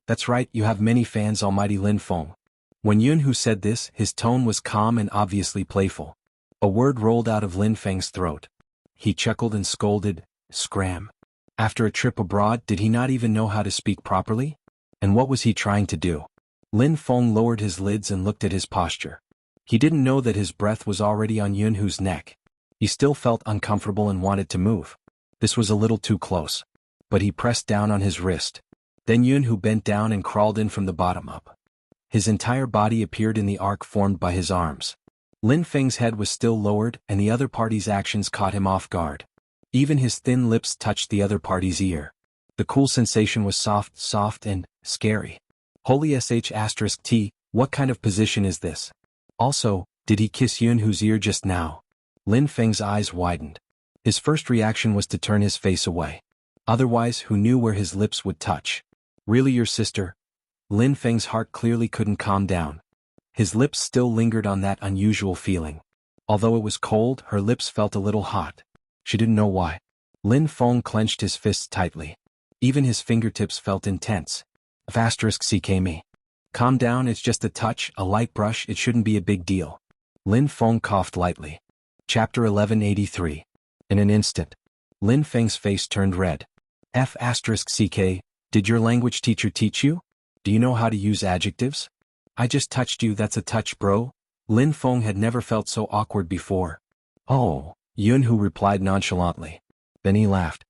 "That's right, you have many fans, almighty Lin Feng." When Xuanhu said this, his tone was calm and obviously playful. A word rolled out of Lin Feng's throat. He chuckled and scolded, "Scram. After a trip abroad, did he not even know how to speak properly? And what was he trying to do?" Lin Feng lowered his lids and looked at his posture. He didn't know that his breath was already on Xuanhu's neck. He still felt uncomfortable and wanted to move. This was a little too close. But he pressed down on his wrist. Then Xuanhu bent down and crawled in from the bottom up. His entire body appeared in the arc formed by his arms. Lin Feng's head was still lowered, and the other party's actions caught him off guard. Even his thin lips touched the other party's ear. The cool sensation was soft and scary. Holy sh**t, what kind of position is this? Also, did he kiss Xuanhu's ear just now? Lin Feng's eyes widened. His first reaction was to turn his face away. Otherwise, who knew where his lips would touch? "Really, your sister?" Lin Feng's heart clearly couldn't calm down. His lips still lingered on that unusual feeling. Although it was cold, her lips felt a little hot. She didn't know why. Lin Feng clenched his fists tightly. Even his fingertips felt intense. "*ck. Calm down, it's just a touch, a light brush, it shouldn't be a big deal." Lin Feng coughed lightly. Chapter 1183. In an instant, Lin Feng's face turned red. "*ck, did your language teacher teach you? Do you know how to use adjectives? I just touched you, that's a touch, bro." Lin Feng had never felt so awkward before. "Oh," Xuanhu replied nonchalantly. Then he laughed.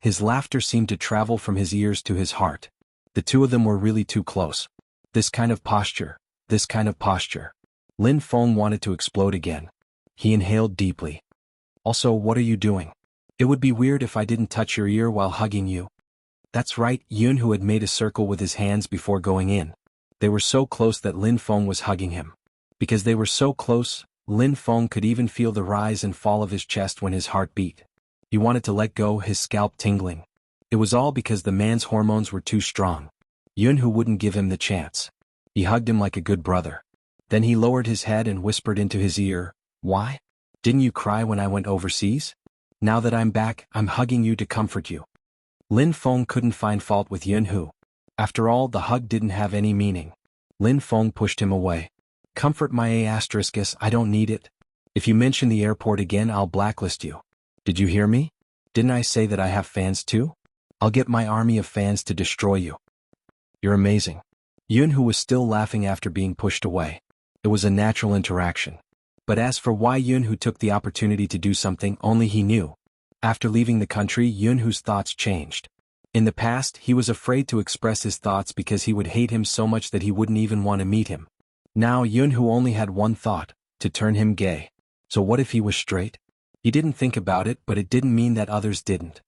His laughter seemed to travel from his ears to his heart. The two of them were really too close. This kind of posture. Lin Feng wanted to explode again. He inhaled deeply. "Also, what are you doing? It would be weird if I didn't touch your ear while hugging you." "That's right," Xuanhu had made a circle with his hands before going in. They were so close that Lin Feng was hugging him. Because they were so close, Lin Feng could even feel the rise and fall of his chest when his heart beat. He wanted to let go, his scalp tingling. It was all because the man's hormones were too strong. Xuanhu wouldn't give him the chance. He hugged him like a good brother. Then he lowered his head and whispered into his ear, "Why? Didn't you cry when I went overseas? Now that I'm back, I'm hugging you to comfort you." Lin Feng couldn't find fault with Xuanhu. After all, the hug didn't have any meaning. Lin Feng pushed him away. "Comfort my ***, I don't need it. If you mention the airport again, I'll blacklist you. Did you hear me? Didn't I say that I have fans too? I'll get my army of fans to destroy you." "You're amazing." Xuanhu was still laughing after being pushed away. It was a natural interaction. But as for why Xuanhu took the opportunity to do something, only he knew. After leaving the country, Xuanhu's thoughts changed. In the past, he was afraid to express his thoughts because he would hate him so much that he wouldn't even want to meet him. Now Xuanhu only had one thought, to turn him gay. So what if he was straight? He didn't think about it, but it didn't mean that others didn't.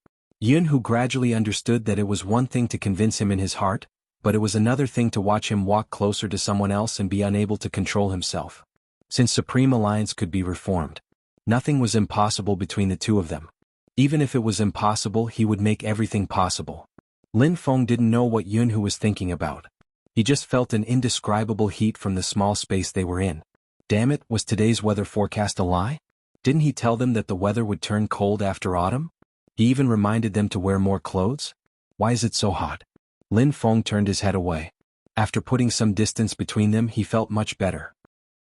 Xuanhu gradually understood that it was one thing to convince him in his heart, but it was another thing to watch him walk closer to someone else and be unable to control himself. Since Supreme Alliance could be reformed, Nothing was impossible between the two of them. Even if it was impossible, he would make everything possible. Lin Feng didn't know what Xuanhu was thinking about. He just felt an indescribable heat from the small space they were in. Damn it, was today's weather forecast a lie? Didn't he tell them that the weather would turn cold after autumn? He even reminded them to wear more clothes? Why is it so hot? Lin Feng turned his head away. After putting some distance between them, he felt much better.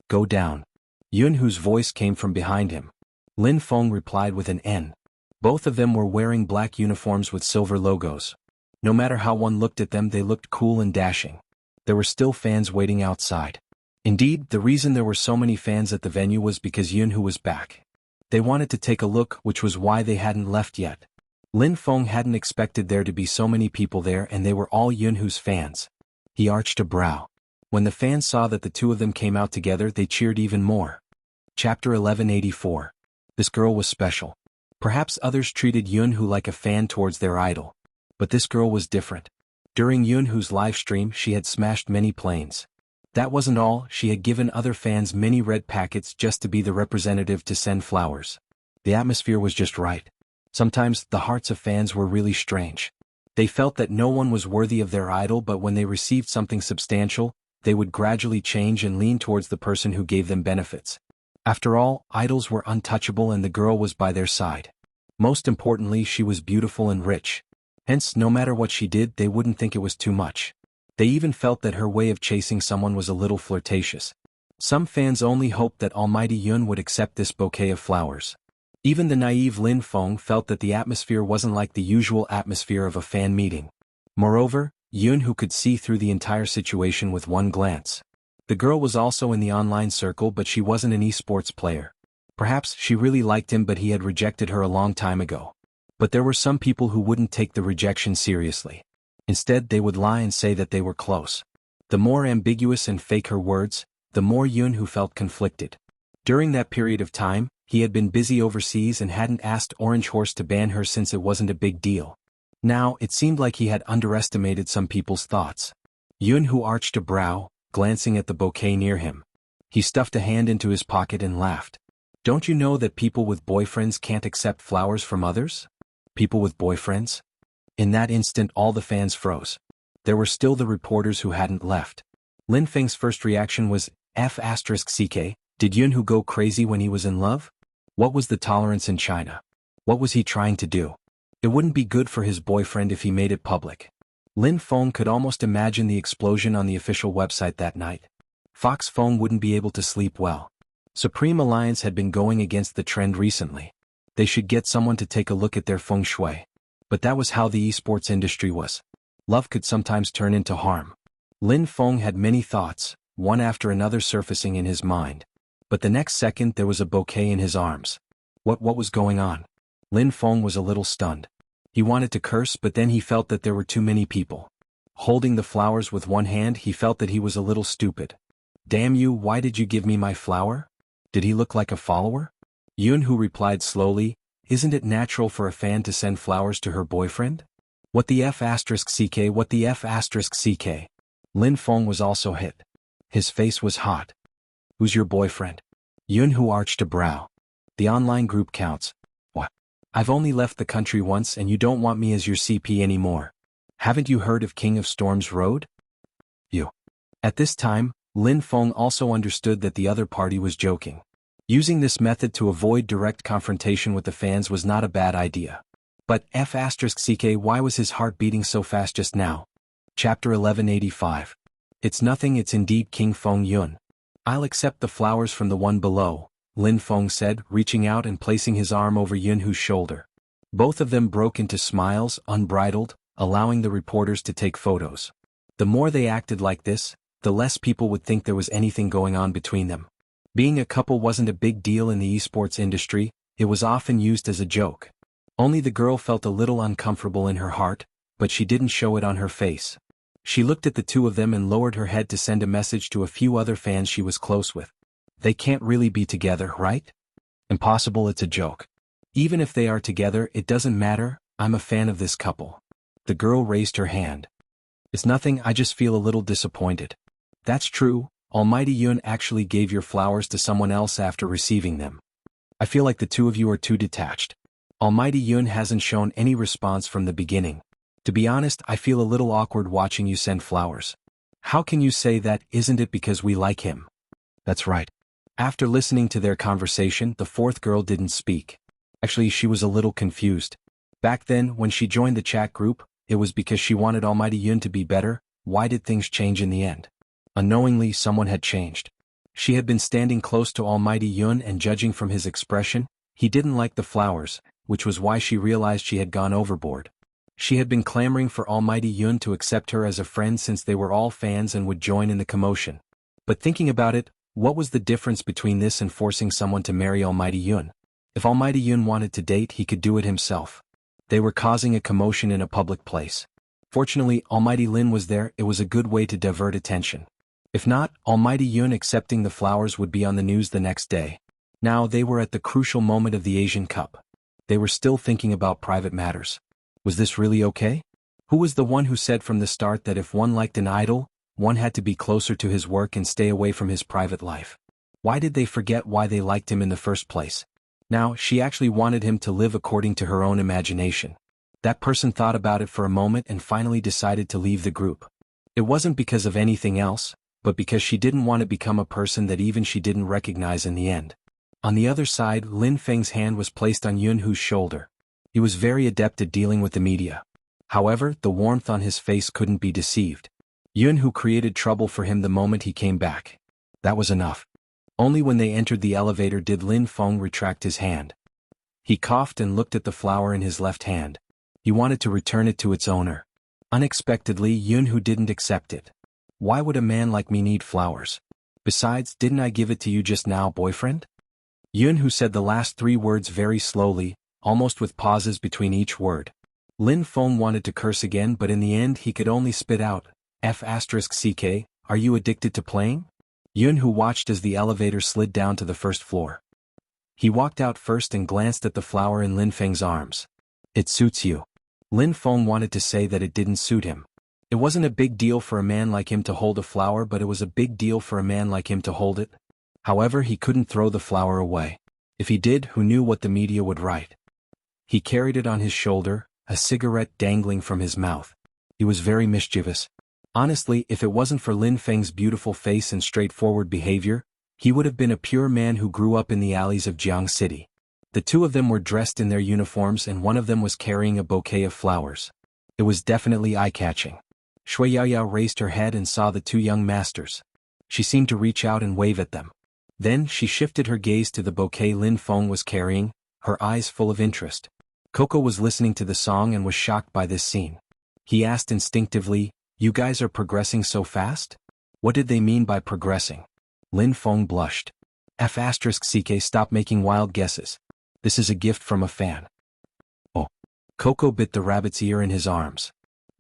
Go down. Xuanhu's voice came from behind him. Lin Feng replied with an N. Both of them were wearing black uniforms with silver logos. No matter how one looked at them, they looked cool and dashing. There were still fans waiting outside. Indeed, the reason there were so many fans at the venue was because Xuanhu was back. They wanted to take a look, which was why they hadn't left yet. Lin Feng hadn't expected there to be so many people there, and they were all Xuanhu's fans. He arched a brow. When the fans saw that the two of them came out together, they cheered even more. Chapter 1184. This girl was special. Perhaps others treated Xuanhu like a fan towards their idol. But this girl was different. During Xuanhu's live stream, she had smashed many planes. That wasn't all, she had given other fans many red packets just to be the representative to send flowers. The atmosphere was just right. Sometimes, the hearts of fans were really strange. They felt that no one was worthy of their idol, but when they received something substantial, they would gradually change and lean towards the person who gave them benefits. After all, idols were untouchable and the girl was by their side. Most importantly, she was beautiful and rich. Hence, no matter what she did, they wouldn't think it was too much. They even felt that her way of chasing someone was a little flirtatious. Some fans only hoped that Almighty Yun would accept this bouquet of flowers. Even the naive Lin Feng felt that the atmosphere wasn't like the usual atmosphere of a fan meeting. Moreover, Xuanhu could see through the entire situation with one glance. The girl was also in the online circle, but she wasn't an esports player. Perhaps she really liked him, but he had rejected her a long time ago. But there were some people who wouldn't take the rejection seriously. Instead, they would lie and say that they were close. The more ambiguous and fake her words, the more Xuanhu felt conflicted. During that period of time, he had been busy overseas and hadn't asked Orange Horse to ban her since it wasn't a big deal. Now, it seemed like he had underestimated some people's thoughts. Xuanhu arched a brow, glancing at the bouquet near him. He stuffed a hand into his pocket and laughed. Don't you know that people with boyfriends can't accept flowers from others? People with boyfriends? In that instant, all the fans froze. There were still the reporters who hadn't left. Lin Feng's first reaction was, F***ck, did Xuanhu go crazy when he was in love? What was the tolerance in China? What was he trying to do? It wouldn't be good for his boyfriend if he made it public. Lin Feng could almost imagine the explosion on the official website that night. Fox Feng wouldn't be able to sleep well. Supreme Alliance had been going against the trend recently. They should get someone to take a look at their feng shui. But that was how the esports industry was. Love could sometimes turn into harm. Lin Feng had many thoughts, one after another surfacing in his mind. But the next second there was a bouquet in his arms. What was going on? Lin Feng was a little stunned. He wanted to curse, but then he felt that there were too many people. Holding the flowers with one hand, he felt that he was a little stupid. Damn you, why did you give me my flower? Did he look like a follower? Xuanhu replied slowly, isn't it natural for a fan to send flowers to her boyfriend? What the F***ck, what the F***ck? Lin Feng was also hit. His face was hot. Who's your boyfriend? Xuanhu arched a brow. The online group counts. What? I've only left the country once and you don't want me as your CP anymore. Haven't you heard of King of Storms Road? You. At this time, Lin Feng also understood that the other party was joking. Using this method to avoid direct confrontation with the fans was not a bad idea. But F***ck, why was his heart beating so fast just now? Chapter 1185. It's nothing, it's indeed King Feng Yun. I'll accept the flowers from the one below, Lin Feng said, reaching out and placing his arm over Xuanhu's shoulder. Both of them broke into smiles, unbridled, allowing the reporters to take photos. The more they acted like this, the less people would think there was anything going on between them. Being a couple wasn't a big deal in the esports industry, it was often used as a joke. Only the girl felt a little uncomfortable in her heart, but she didn't show it on her face. She looked at the two of them and lowered her head to send a message to a few other fans she was close with. They can't really be together, right? Impossible, it's a joke. Even if they are together, it doesn't matter, I'm a fan of this couple. The girl raised her hand. It's nothing, I just feel a little disappointed. That's true, Almighty Yun actually gave your flowers to someone else after receiving them. I feel like the two of you are too detached. Almighty Yun hasn't shown any response from the beginning. To be honest, I feel a little awkward watching you send flowers. How can you say that? Isn't it because we like him? That's right. After listening to their conversation, the fourth girl didn't speak. Actually, she was a little confused. Back then, when she joined the chat group, it was because she wanted Almighty Yun to be better. Why did things change in the end? Unknowingly, someone had changed. She had been standing close to Almighty Yun and judging from his expression, he didn't like the flowers, which was why she realized she had gone overboard. She had been clamoring for Almighty Yun to accept her as a friend since they were all fans and would join in the commotion. But thinking about it, what was the difference between this and forcing someone to marry Almighty Yun? If Almighty Yun wanted to date, he could do it himself. They were causing a commotion in a public place. Fortunately, Almighty Lin was there. It was a good way to divert attention. If not, Almighty Yun accepting the flowers would be on the news the next day. Now they were at the crucial moment of the Asian Cup. They were still thinking about private matters. Was this really okay? Who was the one who said from the start that if one liked an idol, one had to be closer to his work and stay away from his private life? Why did they forget why they liked him in the first place? Now, she actually wanted him to live according to her own imagination. That person thought about it for a moment and finally decided to leave the group. It wasn't because of anything else, but because she didn't want to become a person that even she didn't recognize in the end. On the other side, Lin Feng's hand was placed on Yunhu's shoulder. He was very adept at dealing with the media. However, the warmth on his face couldn't be deceived. Yunhu created trouble for him the moment he came back. That was enough. Only when they entered the elevator did Lin Feng retract his hand. He coughed and looked at the flower in his left hand. He wanted to return it to its owner. Unexpectedly, Yunhu didn't accept it. Why would a man like me need flowers? Besides, didn't I give it to you just now, boyfriend? Yunhu said the last three words very slowly, almost with pauses between each word. Lin Feng wanted to curse again, but in the end he could only spit out, F***ck, are you addicted to playing? Yunhu watched as the elevator slid down to the first floor. He walked out first and glanced at the flower in Lin Feng's arms. It suits you. Lin Feng wanted to say that it didn't suit him. It wasn't a big deal for a man like him to hold a flower, but it was a big deal for a man like him to hold it. However, he couldn't throw the flower away. If he did, who knew what the media would write? He carried it on his shoulder, a cigarette dangling from his mouth. He was very mischievous. Honestly, if it wasn't for Lin Feng's beautiful face and straightforward behavior, he would have been a pure man who grew up in the alleys of Jianghu City. The two of them were dressed in their uniforms and one of them was carrying a bouquet of flowers. It was definitely eye-catching. Xiaoyao raised her head and saw the two young masters. She seemed to reach out and wave at them. Then she shifted her gaze to the bouquet Lin Feng was carrying, her eyes full of interest. Coco was listening to the song and was shocked by this scene. He asked instinctively, "You guys are progressing so fast? What did they mean by progressing?" Lin Feng blushed. F***ck, stop making wild guesses. This is a gift from a fan. Oh. Coco bit the rabbit's ear in his arms.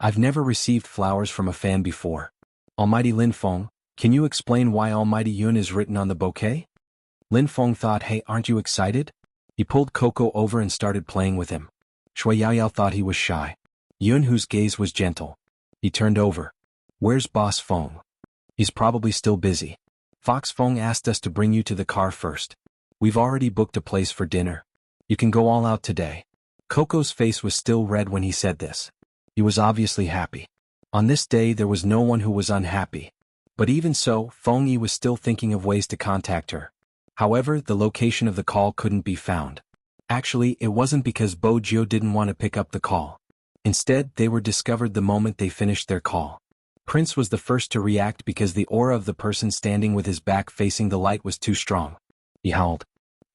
I've never received flowers from a fan before. Almighty Lin Feng, can you explain why Almighty Yun is written on the bouquet? Lin Feng thought, hey, aren't you excited? He pulled Coco over and started playing with him. Xiaoyao thought he was shy. Yun, whose gaze was gentle. He turned over. Where's Boss Feng? He's probably still busy. Fox Feng asked us to bring you to the car first. We've already booked a place for dinner. You can go all out today. Coco's face was still red when he said this. He was obviously happy. On this day there was no one who was unhappy. But even so, Feng Yi was still thinking of ways to contact her. However, the location of the call couldn't be found. Actually, it wasn't because Bo Jio didn't want to pick up the call. Instead, they were discovered the moment they finished their call. Prince was the first to react because the aura of the person standing with his back facing the light was too strong. He howled.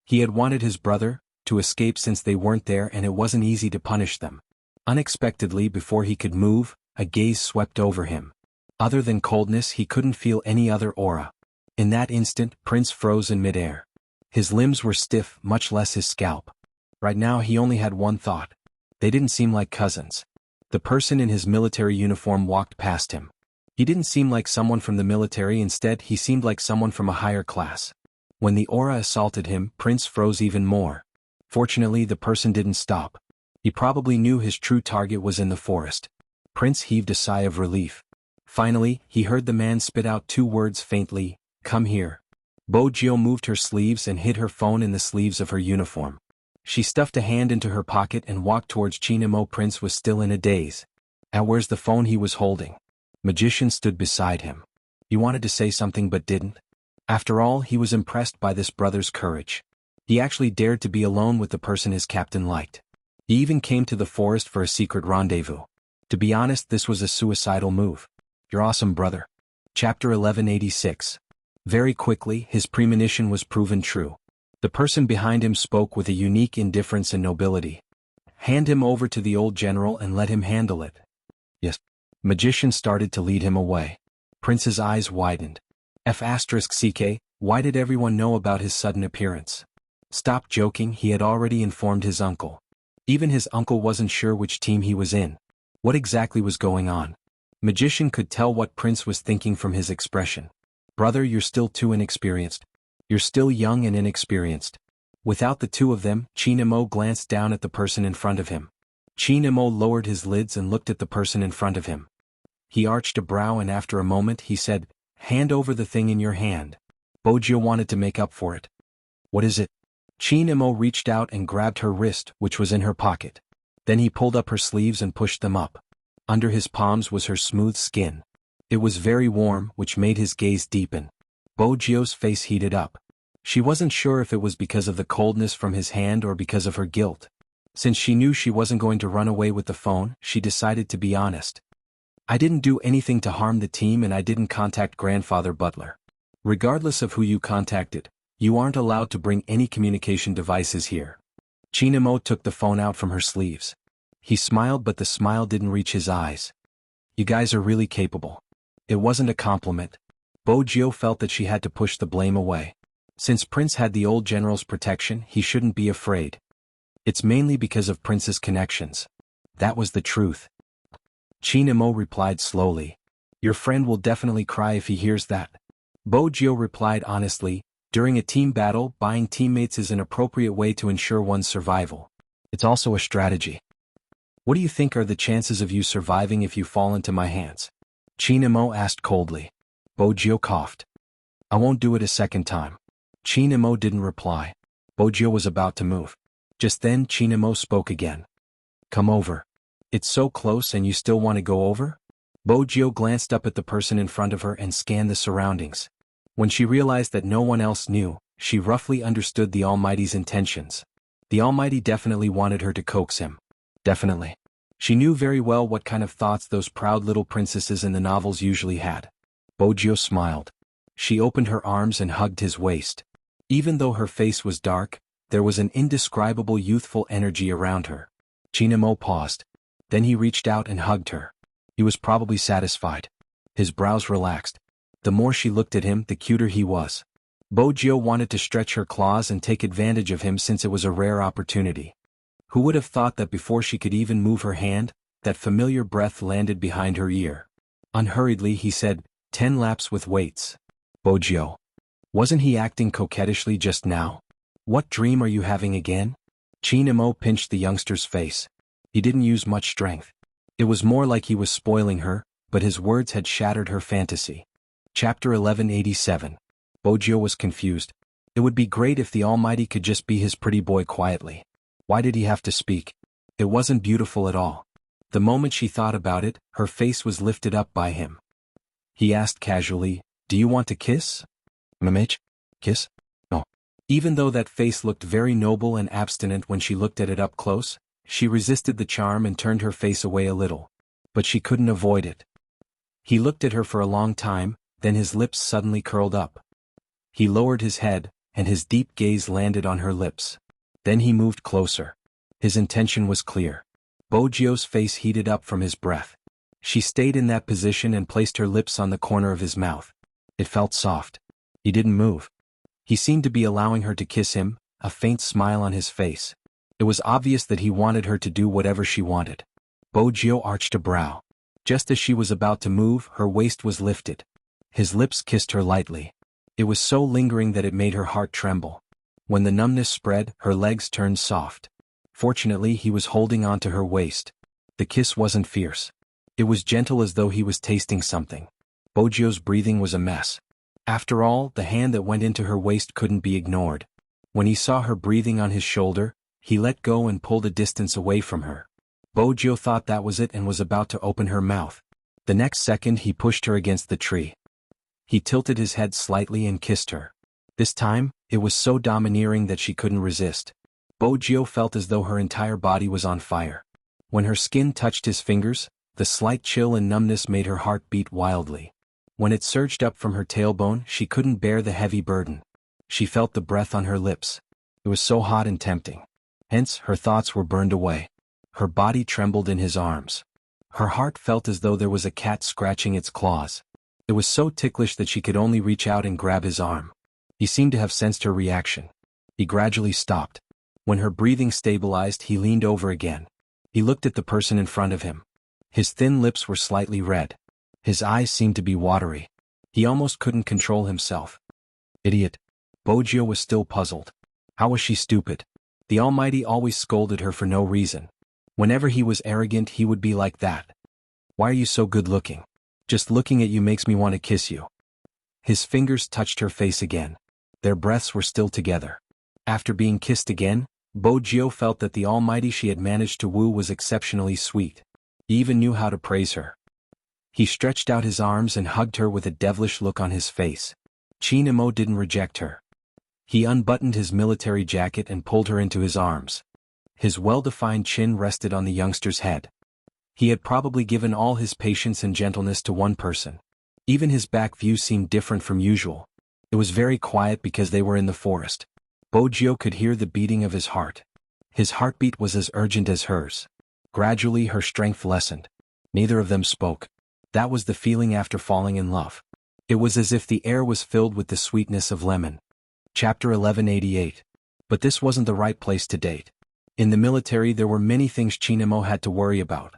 He had wanted his brother to escape since they weren't there and it wasn't easy to punish them. Unexpectedly, before he could move, a gaze swept over him. Other than coldness, he couldn't feel any other aura. In that instant, Prince froze in midair. His limbs were stiff, much less his scalp. Right now he only had one thought. They didn't seem like cousins. The person in his military uniform walked past him. He didn't seem like someone from the military, instead he seemed like someone from a higher class. When the aura assaulted him, Prince froze even more. Fortunately, the person didn't stop. He probably knew his true target was in the forest. Prince heaved a sigh of relief. Finally, he heard the man spit out two words faintly, "Come here." Bo-Jio moved her sleeves and hid her phone in the sleeves of her uniform. She stuffed a hand into her pocket and walked towards Chinamo. Prince was still in a daze. Where's the phone he was holding? Magician stood beside him. He wanted to say something but didn't. After all, he was impressed by this brother's courage. He actually dared to be alone with the person his captain liked. He even came to the forest for a secret rendezvous. To be honest, this was a suicidal move. You're awesome, brother. Chapter 1186. Very quickly, his premonition was proven true. The person behind him spoke with a unique indifference and nobility. Hand him over to the old general and let him handle it. Yes. Magician started to lead him away. Prince's eyes widened. F***ck, why did everyone know about his sudden appearance? Stop joking, he had already informed his uncle. Even his uncle wasn't sure which team he was in. What exactly was going on? Magician could tell what Prince was thinking from his expression. Brother, you're still too inexperienced. You're still young and inexperienced. Without the two of them, Chinamo glanced down at the person in front of him. Chinamo lowered his lids and looked at the person in front of him. He arched a brow and after a moment he said, "Hand over the thing in your hand." Bo-Jio wanted to make up for it. What is it? Chinamo reached out and grabbed her wrist, which was in her pocket. Then he pulled up her sleeves and pushed them up. Under his palms was her smooth skin. It was very warm, which made his gaze deepen. Bo-Jio's face heated up. She wasn't sure if it was because of the coldness from his hand or because of her guilt. Since she knew she wasn't going to run away with the phone, she decided to be honest. I didn't do anything to harm the team and I didn't contact Grandfather Butler. Regardless of who you contacted, you aren't allowed to bring any communication devices here. Chinamo took the phone out from her sleeves. He smiled but the smile didn't reach his eyes. You guys are really capable. It wasn't a compliment. Bo-Jio felt that she had to push the blame away. Since Prince had the old general's protection, he shouldn't be afraid. It's mainly because of Prince's connections. That was the truth. Chinamo replied slowly. Your friend will definitely cry if he hears that. Bo-Jio replied honestly, during a team battle, buying teammates is an appropriate way to ensure one's survival. It's also a strategy. What do you think are the chances of you surviving if you fall into my hands? Chinamo asked coldly. Bo-Jio coughed. I won't do it a second time. Chinamo didn't reply. Bo-Jio was about to move. Just then Chinamo spoke again. Come over. It's so close and you still want to go over? Bo-Jio glanced up at the person in front of her and scanned the surroundings. When she realized that no one else knew, she roughly understood the Almighty's intentions. The Almighty definitely wanted her to coax him. Definitely. She knew very well what kind of thoughts those proud little princesses in the novels usually had. Bo-Jio smiled. She opened her arms and hugged his waist. Even though her face was dark, there was an indescribable youthful energy around her. Chinamo paused. Then he reached out and hugged her. He was probably satisfied. His brows relaxed. The more she looked at him, the cuter he was. Bo-Jio wanted to stretch her claws and take advantage of him since it was a rare opportunity. Who would have thought that before she could even move her hand, that familiar breath landed behind her ear? Unhurriedly he said, 10 laps with weights. Bo-Jio. Wasn't he acting coquettishly just now? What dream are you having again? Chinamo pinched the youngster's face. He didn't use much strength. It was more like he was spoiling her, but his words had shattered her fantasy. Chapter 1187. Bo-Jio was confused. It would be great if the Almighty could just be his pretty boy quietly. Why did he have to speak? It wasn't beautiful at all. The moment she thought about it, her face was lifted up by him. He asked casually, do you want to kiss? Mamage? Kiss? No. Even though that face looked very noble and abstinent when she looked at it up close, she resisted the charm and turned her face away a little. But she couldn't avoid it. He looked at her for a long time, then his lips suddenly curled up. He lowered his head, and his deep gaze landed on her lips. Then he moved closer. His intention was clear. Bo-Jio's face heated up from his breath. She stayed in that position and placed her lips on the corner of his mouth. It felt soft. He didn't move. He seemed to be allowing her to kiss him, a faint smile on his face. It was obvious that he wanted her to do whatever she wanted. Bo-Jio arched a brow. Just as she was about to move, her waist was lifted. His lips kissed her lightly. It was so lingering that it made her heart tremble. When the numbness spread, her legs turned soft. Fortunately, he was holding onto her waist. The kiss wasn't fierce. It was gentle as though he was tasting something. Bo-Jio's breathing was a mess. After all, the hand that went into her waist couldn't be ignored. When he saw her breathing on his shoulder, he let go and pulled a distance away from her. Bojo thought that was it and was about to open her mouth. The next second he pushed her against the tree. He tilted his head slightly and kissed her. This time, it was so domineering that she couldn't resist. Bojo felt as though her entire body was on fire. When her skin touched his fingers, the slight chill and numbness made her heart beat wildly. When it surged up from her tailbone, she couldn't bear the heavy burden. She felt the breath on her lips. It was so hot and tempting. Hence, her thoughts were burned away. Her body trembled in his arms. Her heart felt as though there was a cat scratching its claws. It was so ticklish that she could only reach out and grab his arm. He seemed to have sensed her reaction. He gradually stopped. When her breathing stabilized, he leaned over again. He looked at the person in front of him. His thin lips were slightly red. His eyes seemed to be watery. He almost couldn't control himself. Idiot. Bojo was still puzzled. How was she stupid? The Almighty always scolded her for no reason. Whenever he was arrogant, he would be like that. Why are you so good looking? Just looking at you makes me want to kiss you. His fingers touched her face again. Their breaths were still together. After being kissed again, Bojo felt that the Almighty she had managed to woo was exceptionally sweet. He even knew how to praise her. He stretched out his arms and hugged her with a devilish look on his face. Chinamo didn't reject her. He unbuttoned his military jacket and pulled her into his arms. His well-defined chin rested on the youngster's head. He had probably given all his patience and gentleness to one person. Even his back view seemed different from usual. It was very quiet because they were in the forest. Bojo could hear the beating of his heart. His heartbeat was as urgent as hers. Gradually her strength lessened. Neither of them spoke. That was the feeling after falling in love. It was as if the air was filled with the sweetness of lemon. Chapter 1188. But this wasn't the right place to date. In the military there were many things Chinamo had to worry about.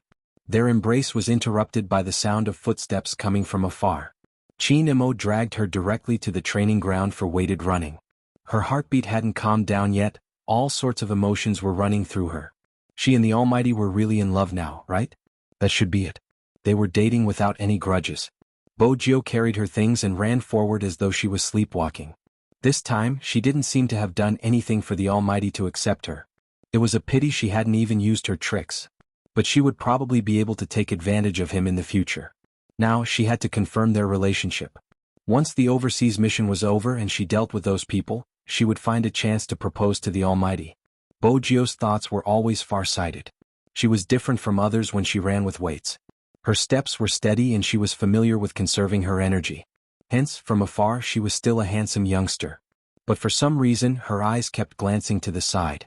Their embrace was interrupted by the sound of footsteps coming from afar. Chinamo dragged her directly to the training ground for weighted running. Her heartbeat hadn't calmed down yet, all sorts of emotions were running through her. She and the Almighty were really in love now, right? That should be it. They were dating without any grudges. Bojo carried her things and ran forward as though she was sleepwalking. This time, she didn't seem to have done anything for the Almighty to accept her. It was a pity she hadn't even used her tricks. But she would probably be able to take advantage of him in the future. Now, she had to confirm their relationship. Once the overseas mission was over and she dealt with those people, she would find a chance to propose to the Almighty. Bojo's thoughts were always far-sighted. She was different from others when she ran with weights. Her steps were steady and she was familiar with conserving her energy. Hence, from afar she was still a handsome youngster. But for some reason, her eyes kept glancing to the side.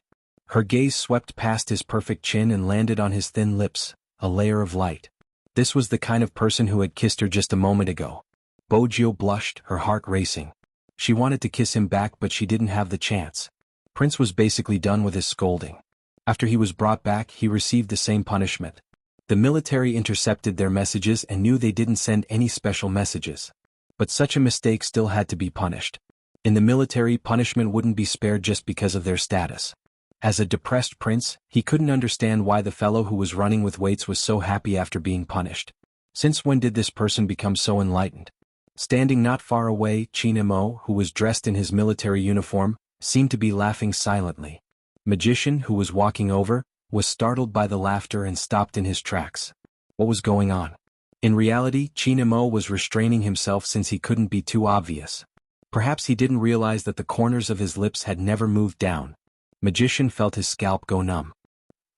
Her gaze swept past his perfect chin and landed on his thin lips, a layer of light. This was the kind of person who had kissed her just a moment ago. Bojo blushed, her heart racing. She wanted to kiss him back but she didn't have the chance. Prince was basically done with his scolding. After he was brought back, he received the same punishment. The military intercepted their messages and knew they didn't send any special messages. But such a mistake still had to be punished. In the military, punishment wouldn't be spared just because of their status. As a depressed prince, he couldn't understand why the fellow who was running with weights was so happy after being punished. Since when did this person become so enlightened? Standing not far away, Chinamo, who was dressed in his military uniform, seemed to be laughing silently. Magician, who was walking over, was startled by the laughter and stopped in his tracks. What was going on? In reality, Chinamo was restraining himself since he couldn't be too obvious. Perhaps he didn't realize that the corners of his lips had never moved down. Magician felt his scalp go numb.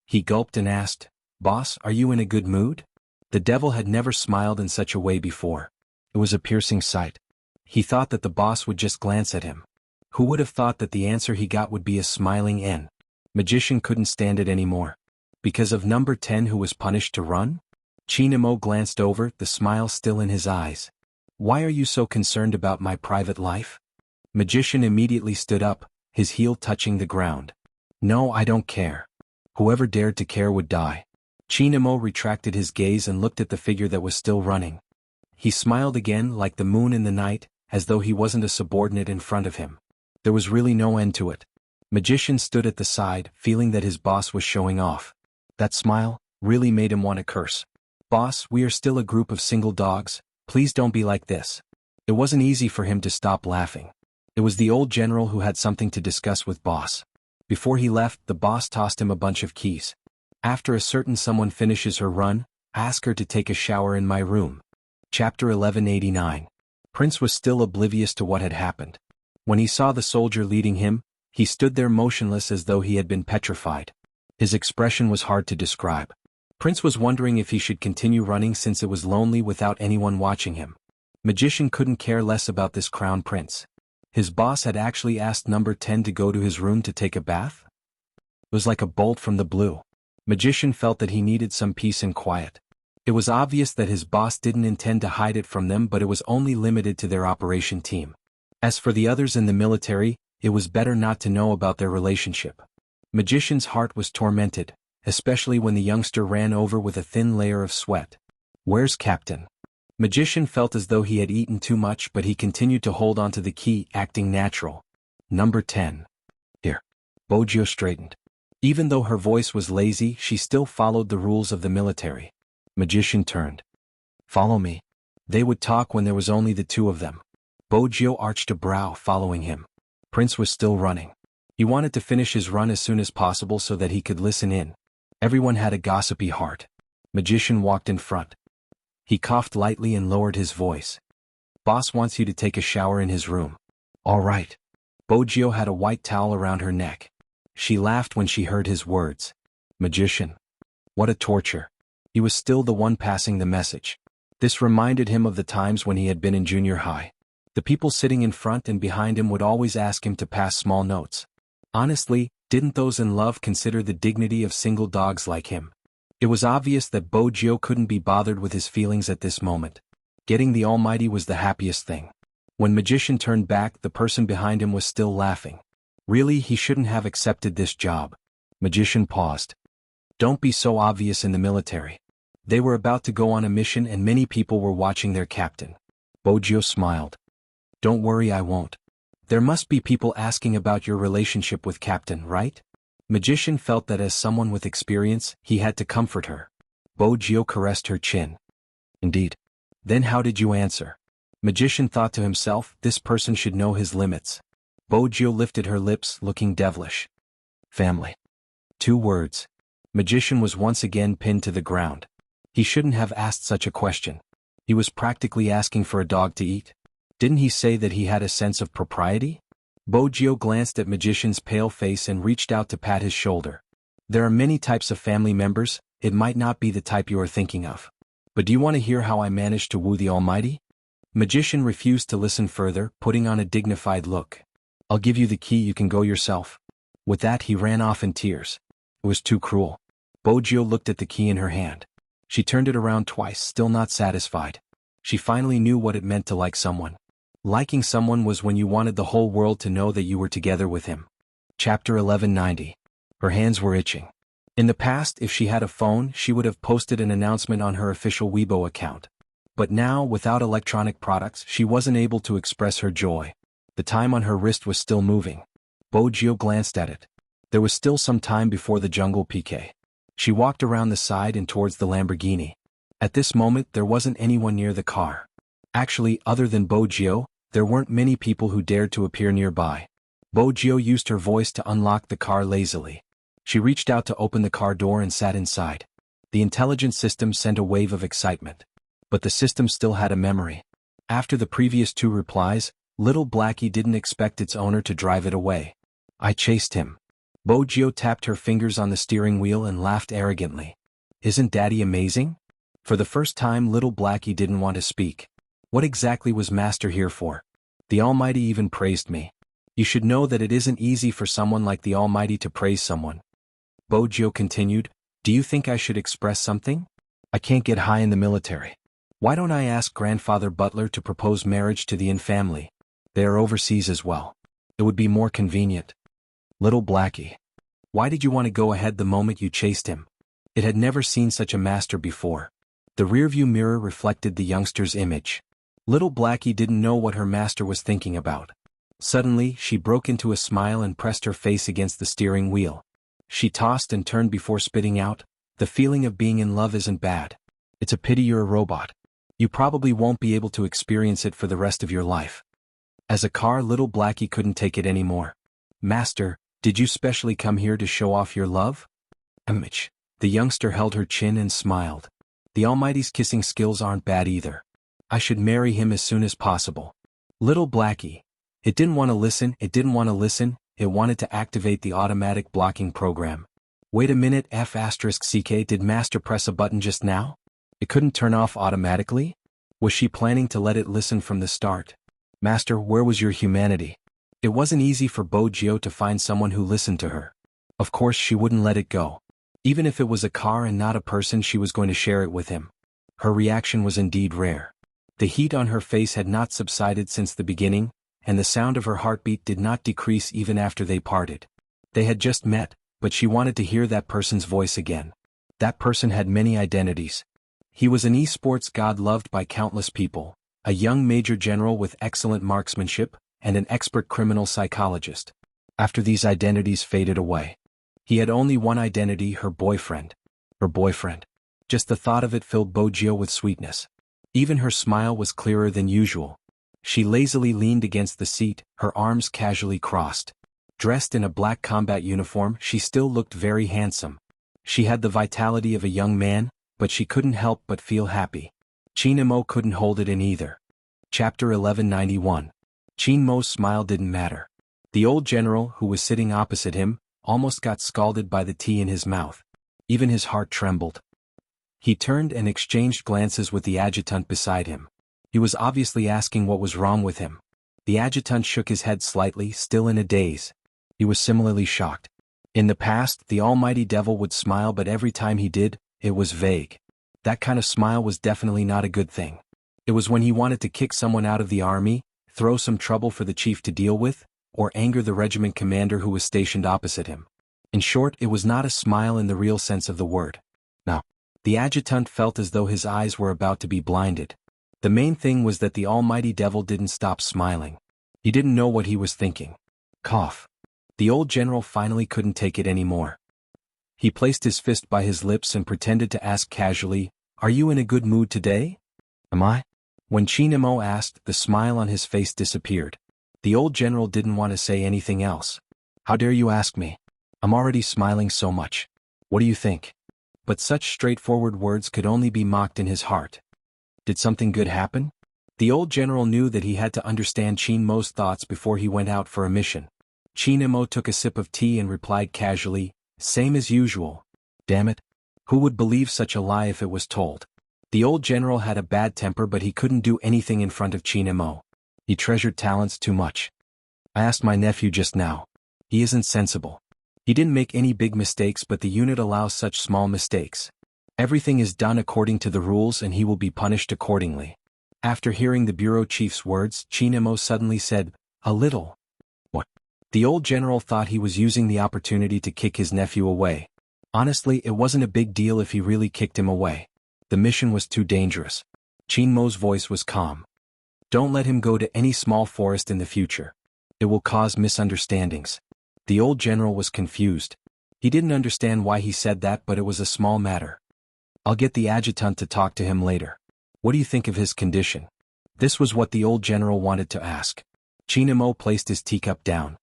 He gulped and asked, "Boss, are you in a good mood?" The devil had never smiled in such a way before. It was a piercing sight. He thought that the boss would just glance at him. Who would have thought that the answer he got would be a smiling N? Magician couldn't stand it anymore. Because of number 10 who was punished to run? Chinamo glanced over, the smile still in his eyes. "Why are you so concerned about my private life?" Magician immediately stood up, his heel touching the ground. "No, I don't care. Whoever dared to care would die." Chinamo retracted his gaze and looked at the figure that was still running. He smiled again like the moon in the night, as though he wasn't a subordinate in front of him. There was really no end to it. Magician stood at the side, feeling that his boss was showing off. That smile really made him want to curse. "Boss, we are still a group of single dogs, please don't be like this." It wasn't easy for him to stop laughing. It was the old general who had something to discuss with boss. Before he left, the boss tossed him a bunch of keys. After a certain someone finishes her run, ask her to take a shower in my room. Chapter 1189. Prince was still oblivious to what had happened. When he saw the soldier leading him, he stood there motionless as though he had been petrified. His expression was hard to describe. Prince was wondering if he should continue running since it was lonely without anyone watching him. Magician couldn't care less about this crown prince. His boss had actually asked number 10 to go to his room to take a bath? It was like a bolt from the blue. Magician felt that he needed some peace and quiet. It was obvious that his boss didn't intend to hide it from them, but it was only limited to their operation team. As for the others in the military, it was better not to know about their relationship. Magician's heart was tormented, especially when the youngster ran over with a thin layer of sweat. "Where's Captain?" Magician felt as though he had eaten too much, but he continued to hold onto the key, acting natural. "Number 10. Here." Bojio straightened. Even though her voice was lazy, she still followed the rules of the military. Magician turned. "Follow me." They would talk when there was only the two of them. Bojio arched a brow, following him. Prince was still running. He wanted to finish his run as soon as possible so that he could listen in. Everyone had a gossipy heart. Magician walked in front. He coughed lightly and lowered his voice. "Boss wants you to take a shower in his room." "All right." Bojio had a white towel around her neck. She laughed when she heard his words. Magician. What a torture. He was still the one passing the message. This reminded him of the times when he had been in junior high. The people sitting in front and behind him would always ask him to pass small notes. Honestly, didn't those in love consider the dignity of single dogs like him? It was obvious that Bojio couldn't be bothered with his feelings at this moment. Getting the Almighty was the happiest thing. When Magician turned back, the person behind him was still laughing. Really, he shouldn't have accepted this job. Magician paused. Don't be so obvious in the military. They were about to go on a mission and many people were watching their captain. Bojio smiled. Don't worry, I won't. There must be people asking about your relationship with Captain, right? Magician felt that as someone with experience, he had to comfort her. Bojio caressed her chin. Indeed. Then how did you answer? Magician thought to himself, this person should know his limits. Bojio lifted her lips, looking devilish. Family. 2 words. Magician was once again pinned to the ground. He shouldn't have asked such a question. He was practically asking for a dog to eat. Didn't he say that he had a sense of propriety? Bojio glanced at Magician's pale face and reached out to pat his shoulder. There are many types of family members, it might not be the type you are thinking of. But do you want to hear how I managed to woo the Almighty? Magician refused to listen further, putting on a dignified look. I'll give you the key, you can go yourself. With that he ran off in tears. It was too cruel. Bojio looked at the key in her hand. She turned it around twice, still not satisfied. She finally knew what it meant to like someone. Liking someone was when you wanted the whole world to know that you were together with him. Chapter 1190. Her hands were itching. In the past, if she had a phone, she would have posted an announcement on her official Weibo account. But now, without electronic products, she wasn't able to express her joy. The time on her wrist was still moving. Bojio glanced at it. There was still some time before the jungle PK. She walked around the side and towards the Lamborghini. At this moment, there wasn't anyone near the car. Actually, other than Bojio, there weren't many people who dared to appear nearby. Bojio used her voice to unlock the car lazily. She reached out to open the car door and sat inside. The intelligence system sent a wave of excitement. But the system still had a memory. After the previous 2 replies, Little Blackie didn't expect its owner to drive it away. I chased him. Bojio tapped her fingers on the steering wheel and laughed arrogantly. Isn't Daddy amazing? For the first time, Little Blackie didn't want to speak. What exactly was Master here for? The Almighty even praised me. You should know that it isn't easy for someone like the Almighty to praise someone. Bojio continued, do you think I should express something? I can't get high in the military. Why don't I ask Grandfather Butler to propose marriage to the Yin family? They are overseas as well. It would be more convenient. Little Blackie. Why did you want to go ahead the moment you chased him? It had never seen such a master before. The rearview mirror reflected the youngster's image. Little Blackie didn't know what her master was thinking about. Suddenly, she broke into a smile and pressed her face against the steering wheel. She tossed and turned before spitting out, the feeling of being in love isn't bad. It's a pity you're a robot. You probably won't be able to experience it for the rest of your life. As a car, little Blackie couldn't take it anymore. Master, did you specially come here to show off your love? Mitch. The youngster held her chin and smiled. The Almighty's kissing skills aren't bad either. I should marry him as soon as possible. Little Blackie. It didn't want to listen, it wanted to activate the automatic blocking program. Wait a minute, F***CK, did Master press a button just now? It couldn't turn off automatically? Was she planning to let it listen from the start? Master, where was your humanity? It wasn't easy for Bojio to find someone who listened to her. Of course she wouldn't let it go. Even if it was a car and not a person, she was going to share it with him. Her reaction was indeed rare. The heat on her face had not subsided since the beginning, and the sound of her heartbeat did not decrease even after they parted. They had just met, but she wanted to hear that person's voice again. That person had many identities. He was an esports god loved by countless people, a young major general with excellent marksmanship, and an expert criminal psychologist. After these identities faded away, he had only one identity, her boyfriend. Her boyfriend. Just the thought of it filled Bojio with sweetness. Even her smile was clearer than usual. She lazily leaned against the seat, her arms casually crossed. Dressed in a black combat uniform, she still looked very handsome. She had the vitality of a young man, but she couldn't help but feel happy. Chinemo couldn't hold it in either. Chapter 1191. Chinmo's smile didn't matter. The old general, who was sitting opposite him, almost got scalded by the tea in his mouth. Even his heart trembled. He turned and exchanged glances with the adjutant beside him. He was obviously asking what was wrong with him. The adjutant shook his head slightly, still in a daze. He was similarly shocked. In the past, the almighty devil would smile, but every time he did, it was vague. That kind of smile was definitely not a good thing. It was when he wanted to kick someone out of the army, throw some trouble for the chief to deal with, or anger the regiment commander who was stationed opposite him. In short, it was not a smile in the real sense of the word. Now, the adjutant felt as though his eyes were about to be blinded. The main thing was that the almighty devil didn't stop smiling. He didn't know what he was thinking. Cough. The old general finally couldn't take it anymore. He placed his fist by his lips and pretended to ask casually, "Are you in a good mood today?" "Am I?" When Chinemo asked, the smile on his face disappeared. The old general didn't want to say anything else. "How dare you ask me? I'm already smiling so much. What do you think?" But such straightforward words could only be mocked in his heart. Did something good happen? The old general knew that he had to understand Chinmo's thoughts before he went out for a mission. Chinemo took a sip of tea and replied casually, "Same as usual." Damn it. Who would believe such a lie if it was told? The old general had a bad temper, but he couldn't do anything in front of Chinemo. He treasured talents too much. "I asked my nephew just now. He isn't sensible. He didn't make any big mistakes, but the unit allows such small mistakes. Everything is done according to the rules and he will be punished accordingly." After hearing the bureau chief's words, Chinemo suddenly said, "A little." What? The old general thought he was using the opportunity to kick his nephew away. Honestly, it wasn't a big deal if he really kicked him away. The mission was too dangerous. Chinmo's voice was calm. "Don't let him go to any small forest in the future. It will cause misunderstandings." The old general was confused. He didn't understand why he said that, but it was a small matter. "I'll get the adjutant to talk to him later. What do you think of his condition?" This was what the old general wanted to ask. Chinemo placed his teacup down.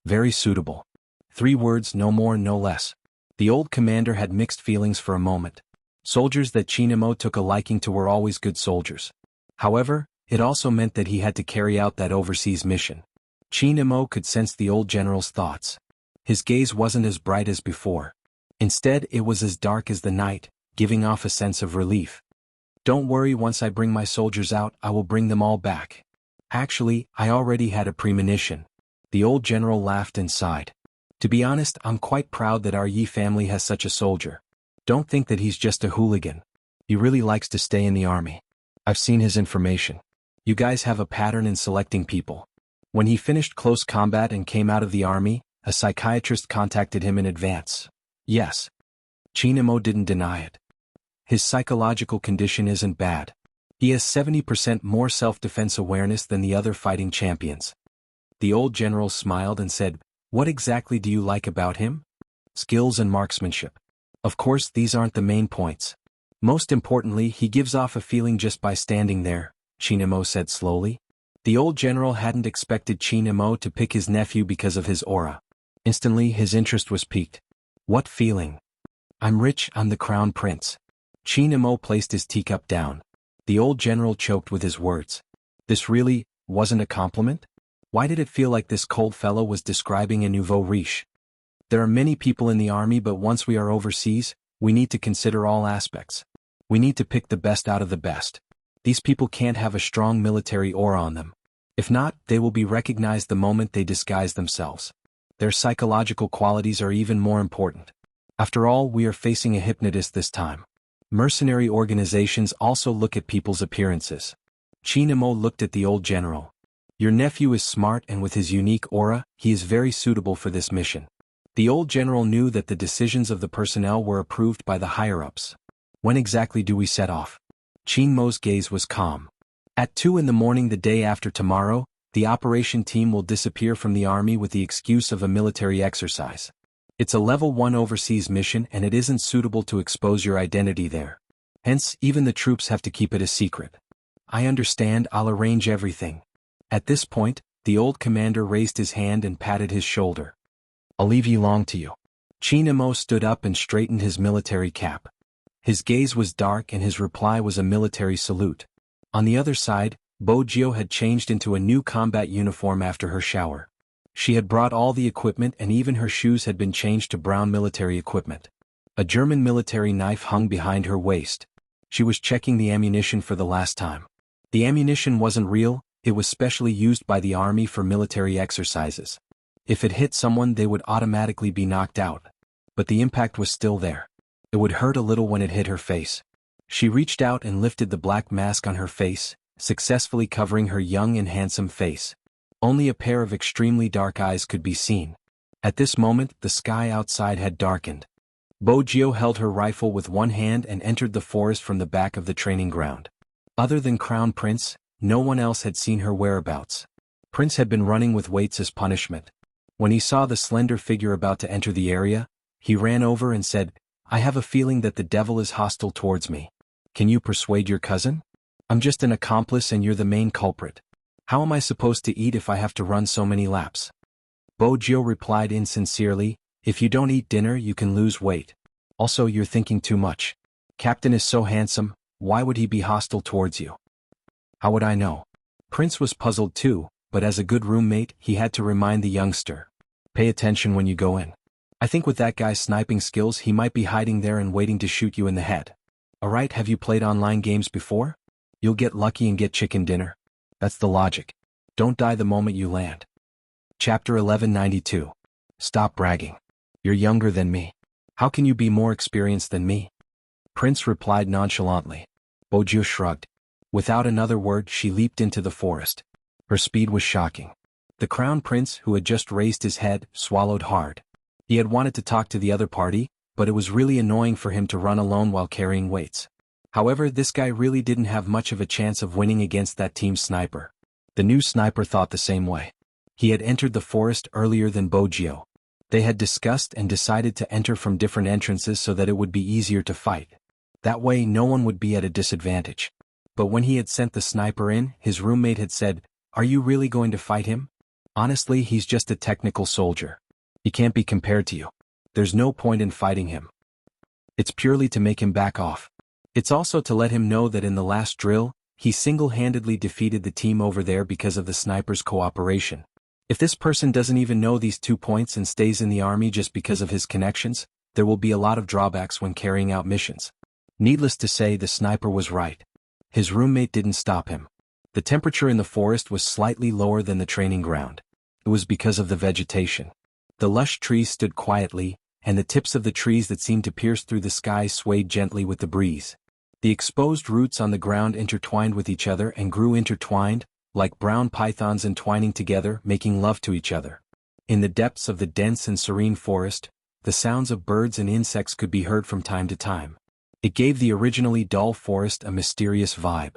"Very suitable." 3 words, no more, no less. The old commander had mixed feelings for a moment. Soldiers that Chinemo took a liking to were always good soldiers. However, it also meant that he had to carry out that overseas mission. Chinemo could sense the old general's thoughts. His gaze wasn't as bright as before. Instead, it was as dark as the night, giving off a sense of relief. "Don't worry, once I bring my soldiers out, I will bring them all back. Actually, I already had a premonition." The old general laughed and sighed. "To be honest, I'm quite proud that our Yi family has such a soldier. Don't think that he's just a hooligan. He really likes to stay in the army. I've seen his information. You guys have a pattern in selecting people." When he finished close combat and came out of the army, a psychiatrist contacted him in advance. Yes. Chinemo didn't deny it. His psychological condition isn't bad. He has 70% more self-defense awareness than the other fighting champions. The old general smiled and said, "What exactly do you like about him?" "Skills and marksmanship. Of course, these aren't the main points. Most importantly, he gives off a feeling just by standing there, Xianhuan said slowly. The old general hadn't expected Xianhuan to pick his nephew because of his aura. Instantly, his interest was piqued. What feeling? I'm rich, I'm the crown prince. Xianhuan placed his teacup down. The old general choked with his words. This really wasn't a compliment? Why did it feel like this cold fellow was describing a nouveau riche? There are many people in the army, but once we are overseas, we need to consider all aspects. We need to pick the best out of the best. These people can't have a strong military aura on them. If not, they will be recognized the moment they disguise themselves. Their psychological qualities are even more important. After all, we are facing a hypnotist this time. Mercenary organizations also look at people's appearances. Xianhuan looked at the old general. Your nephew is smart, and with his unique aura, he is very suitable for this mission. The old general knew that the decisions of the personnel were approved by the higher-ups. When exactly do we set off? Xianhuan's gaze was calm. At 2 in the morning the day after tomorrow, the operation team will disappear from the army with the excuse of a military exercise. It's a level 1 overseas mission, and it isn't suitable to expose your identity there. Hence, even the troops have to keep it a secret. I understand, I'll arrange everything. At this point, the old commander raised his hand and patted his shoulder. I'll leave ye long to you. Xianhuan stood up and straightened his military cap. His gaze was dark and his reply was a military salute. On the other side, Boujio had changed into a new combat uniform after her shower. She had brought all the equipment, and even her shoes had been changed to brown military equipment. A German military knife hung behind her waist. She was checking the ammunition for the last time. The ammunition wasn't real, it was specially used by the army for military exercises. If it hit someone, they would automatically be knocked out. But the impact was still there. It would hurt a little when it hit her face. She reached out and lifted the black mask on her face, successfully covering her young and handsome face. Only a pair of extremely dark eyes could be seen. At this moment, the sky outside had darkened. Boujio held her rifle with one hand and entered the forest from the back of the training ground. Other than Crown Prince, no one else had seen her whereabouts. Prince had been running with weights as punishment. When he saw the slender figure about to enter the area, he ran over and said, I have a feeling that the devil is hostile towards me. Can you persuade your cousin? I'm just an accomplice and you're the main culprit. How am I supposed to eat if I have to run so many laps? Boujio replied insincerely, if you don't eat dinner you can lose weight. Also, you're thinking too much. Captain is so handsome, why would he be hostile towards you? How would I know? Prince was puzzled too, but as a good roommate, he had to remind the youngster. Pay attention when you go in. I think with that guy's sniping skills he might be hiding there and waiting to shoot you in the head. Alright, have you played online games before? You'll get lucky and get chicken dinner. That's the logic. Don't die the moment you land. Chapter 1192. Stop bragging. You're younger than me. How can you be more experienced than me? Prince replied nonchalantly. Boujio shrugged. Without another word, she leaped into the forest. Her speed was shocking. The crown prince, who had just raised his head, swallowed hard. He had wanted to talk to the other party, but it was really annoying for him to run alone while carrying weights. However, this guy really didn't have much of a chance of winning against that team sniper. The new sniper thought the same way. He had entered the forest earlier than Boujio. They had discussed and decided to enter from different entrances so that it would be easier to fight. That way no one would be at a disadvantage. But when he had sent the sniper in, his roommate had said, Are you really going to fight him? Honestly, he's just a technical soldier. He can't be compared to you. There's no point in fighting him. It's purely to make him back off. It's also to let him know that in the last drill, he single-handedly defeated the team over there because of the sniper's cooperation. If this person doesn't even know these 2 points and stays in the army just because of his connections, there will be a lot of drawbacks when carrying out missions. Needless to say, the sniper was right. His roommate didn't stop him. The temperature in the forest was slightly lower than the training ground. It was because of the vegetation. The lush trees stood quietly, and the tips of the trees that seemed to pierce through the sky swayed gently with the breeze. The exposed roots on the ground intertwined with each other and grew intertwined, like brown pythons entwining together, making love to each other. In the depths of the dense and serene forest, the sounds of birds and insects could be heard from time to time. It gave the originally dull forest a mysterious vibe.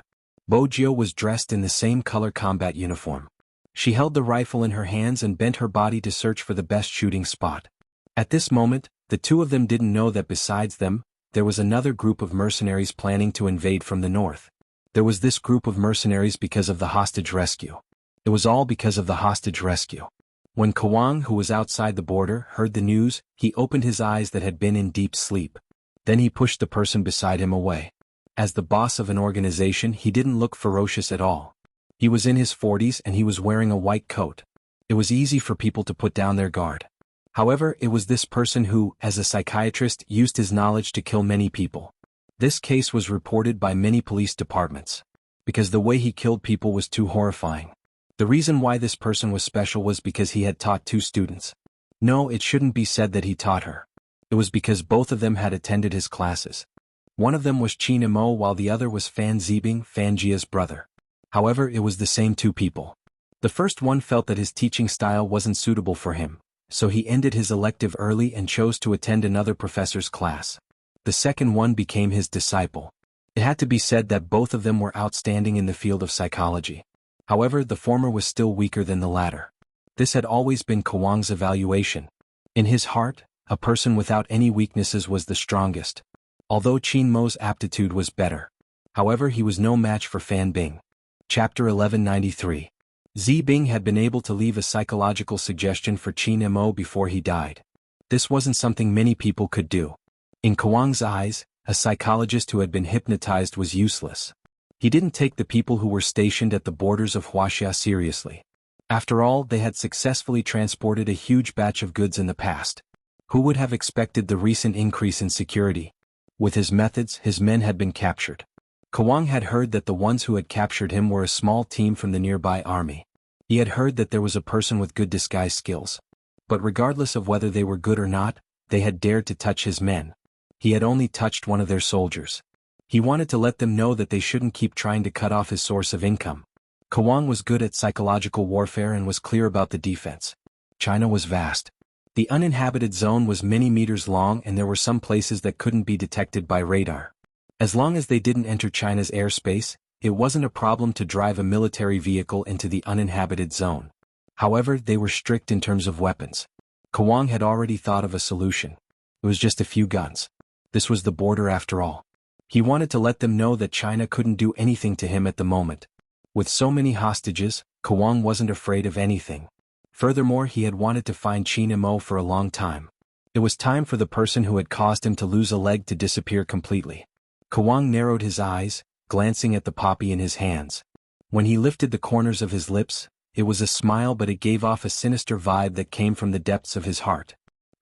Boujio was dressed in the same color combat uniform. She held the rifle in her hands and bent her body to search for the best shooting spot. At this moment, the two of them didn't know that besides them, there was another group of mercenaries planning to invade from the north. There was this group of mercenaries because of the hostage rescue. It was all because of the hostage rescue. When Xuanhuan, who was outside the border, heard the news, he opened his eyes that had been in deep sleep. Then he pushed the person beside him away. As the boss of an organization, he didn't look ferocious at all. He was in his 40s and he was wearing a white coat. It was easy for people to put down their guard. However, it was this person who, as a psychiatrist, used his knowledge to kill many people. This case was reported by many police departments. Because the way he killed people was too horrifying. The reason why this person was special was because he had taught 2 students. No, it shouldn't be said that he taught her. It was because both of them had attended his classes. One of them was Qin Imo while the other was Fan Zibing, Fanjia's brother. However, it was the same 2 people. The first one felt that his teaching style wasn't suitable for him, so he ended his elective early and chose to attend another professor's class. The second one became his disciple. It had to be said that both of them were outstanding in the field of psychology. However, the former was still weaker than the latter. This had always been Xuanhuan's evaluation. In his heart, a person without any weaknesses was the strongest. Although Qin Mo's aptitude was better. However, he was no match for Fan Bing. Chapter 1193. Zi Bing had been able to leave a psychological suggestion for Qin Imo before he died. This wasn't something many people could do. In Xuanhuan's eyes, a psychologist who had been hypnotized was useless. He didn't take the people who were stationed at the borders of Wuxia seriously. After all, they had successfully transported a huge batch of goods in the past. Who would have expected the recent increase in security? With his methods, his men had been captured. Xuanhuan had heard that the ones who had captured him were a small team from the nearby army. He had heard that there was a person with good disguise skills. But regardless of whether they were good or not, they had dared to touch his men. He had only touched one of their soldiers. He wanted to let them know that they shouldn't keep trying to cut off his source of income. Xuanhuan was good at psychological warfare and was clear about the defense. China was vast. The uninhabited zone was many meters long and there were some places that couldn't be detected by radar. As long as they didn't enter China's airspace, it wasn't a problem to drive a military vehicle into the uninhabited zone. However, they were strict in terms of weapons. Xuanhuan had already thought of a solution. It was just a few guns. This was the border after all. He wanted to let them know that China couldn't do anything to him at the moment. With so many hostages, Xuanhuan wasn't afraid of anything. Furthermore, he had wanted to find Qin Imo for a long time. It was time for the person who had caused him to lose a leg to disappear completely. Xuanhuan narrowed his eyes, glancing at the poppy in his hands. When he lifted the corners of his lips, it was a smile, but it gave off a sinister vibe that came from the depths of his heart.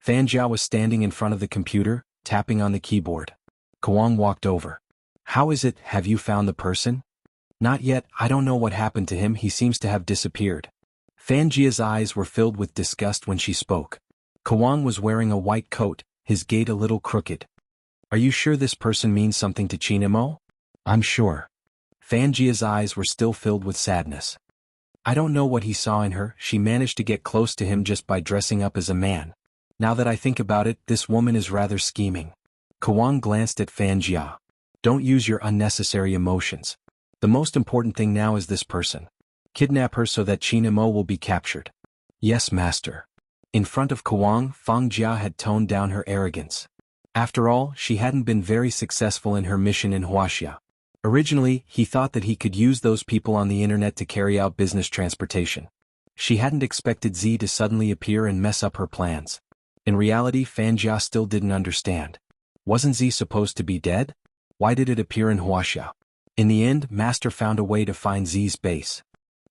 Fanjia was standing in front of the computer, tapping on the keyboard. Xuanhuan walked over. "How is it, have you found the person?" "Not yet, I don't know what happened to him, he seems to have disappeared." Fanjia's eyes were filled with disgust when she spoke. Xuanhuan was wearing a white coat, his gait a little crooked. "Are you sure this person means something to Qin Imo?" "I'm sure." Fanjia's eyes were still filled with sadness. "I don't know what he saw in her, she managed to get close to him just by dressing up as a man. Now that I think about it, this woman is rather scheming." Xuanhuan glanced at Fanjia. "Don't use your unnecessary emotions. The most important thing now is this person. Kidnap her so that Qin Imo will be captured." "Yes, master." In front of Xuanhuan, Fanjia had toned down her arrogance. After all, she hadn't been very successful in her mission in Wuxia. Originally, he thought that he could use those people on the internet to carry out business transportation. She hadn't expected Z to suddenly appear and mess up her plans. In reality, Fanjia still didn't understand. Wasn't Z supposed to be dead? Why did it appear in Wuxia? In the end, Master found a way to find Z's base.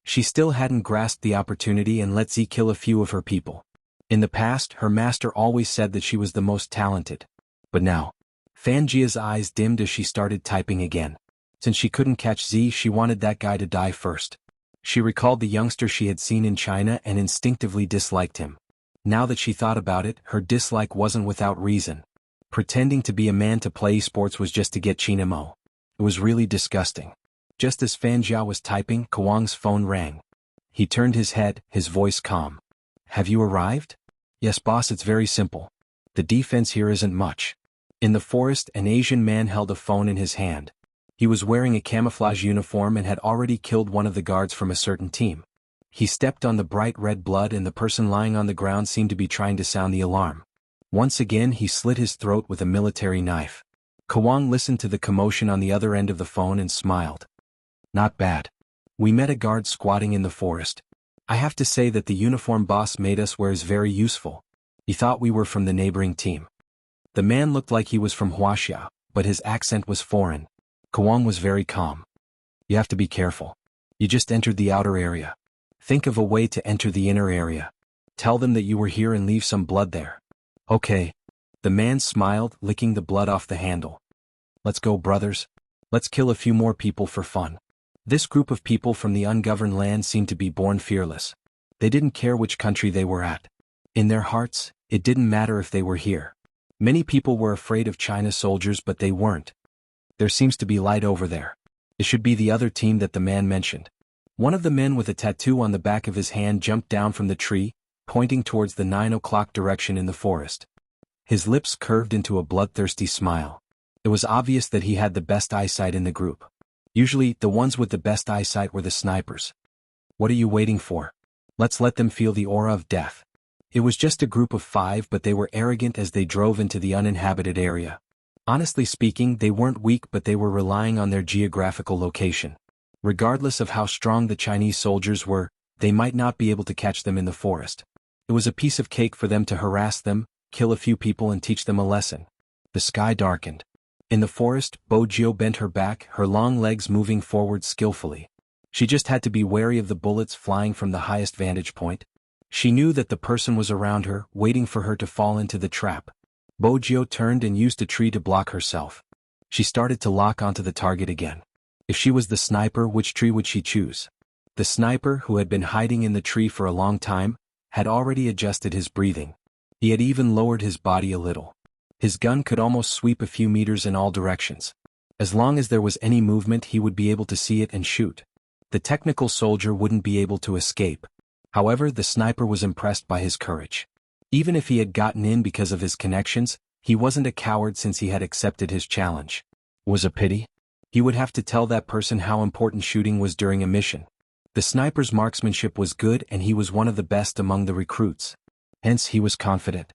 She still hadn't grasped the opportunity and let Z kill a few of her people. In the past, her master always said that she was the most talented. But now, Fanjia's eyes dimmed as she started typing again. Since she couldn't catch Z, she wanted that guy to die first. She recalled the youngster she had seen in China and instinctively disliked him. Now that she thought about it, her dislike wasn't without reason. Pretending to be a man to play sports was just to get Qin Imo. It was really disgusting. Just as Fanjia was typing, Xuanhuan's phone rang. He turned his head, his voice calm. "Have you arrived?" "Yes, boss, it's very simple. The defense here isn't much." In the forest, an Asian man held a phone in his hand. He was wearing a camouflage uniform and had already killed one of the guards from a certain team. He stepped on the bright red blood and the person lying on the ground seemed to be trying to sound the alarm. Once again he slit his throat with a military knife. Kawang listened to the commotion on the other end of the phone and smiled. Not bad. We met a guard squatting in the forest. I have to say that the uniform boss made us wear is very useful. He thought we were from the neighboring team. The man looked like he was from Wuxia, but his accent was foreign. Kawang was very calm. You have to be careful. You just entered the outer area. Think of a way to enter the inner area. Tell them that you were here and leave some blood there. Okay. The man smiled, licking the blood off the handle. Let's go, brothers. Let's kill a few more people for fun. This group of people from the ungoverned land seemed to be born fearless. They didn't care which country they were at. In their hearts, it didn't matter if they were here. Many people were afraid of China's soldiers, but they weren't. There seems to be light over there. It should be the other team that the man mentioned. One of the men with a tattoo on the back of his hand jumped down from the tree, pointing towards the 9 o'clock direction in the forest. His lips curved into a bloodthirsty smile. It was obvious that he had the best eyesight in the group. Usually, the ones with the best eyesight were the snipers. What are you waiting for? Let's let them feel the aura of death. It was just a group of 5, but they were arrogant as they drove into the uninhabited area. Honestly speaking, they weren't weak, but they were relying on their geographical location. Regardless of how strong the Chinese soldiers were, they might not be able to catch them in the forest. It was a piece of cake for them to harass them, kill a few people and teach them a lesson. The sky darkened. In the forest, Bojio bent her back, her long legs moving forward skillfully. She just had to be wary of the bullets flying from the highest vantage point. She knew that the person was around her, waiting for her to fall into the trap. Bojio turned and used a tree to block herself. She started to lock onto the target again. If she was the sniper, which tree would she choose? The sniper, who had been hiding in the tree for a long time, had already adjusted his breathing. He had even lowered his body a little. His gun could almost sweep a few meters in all directions. As long as there was any movement, he would be able to see it and shoot. The technical soldier wouldn't be able to escape. However, the sniper was impressed by his courage. Even if he had gotten in because of his connections, he wasn't a coward since he had accepted his challenge. Was a pity? He would have to tell that person how important shooting was during a mission. The sniper's marksmanship was good and he was one of the best among the recruits. Hence he was confident.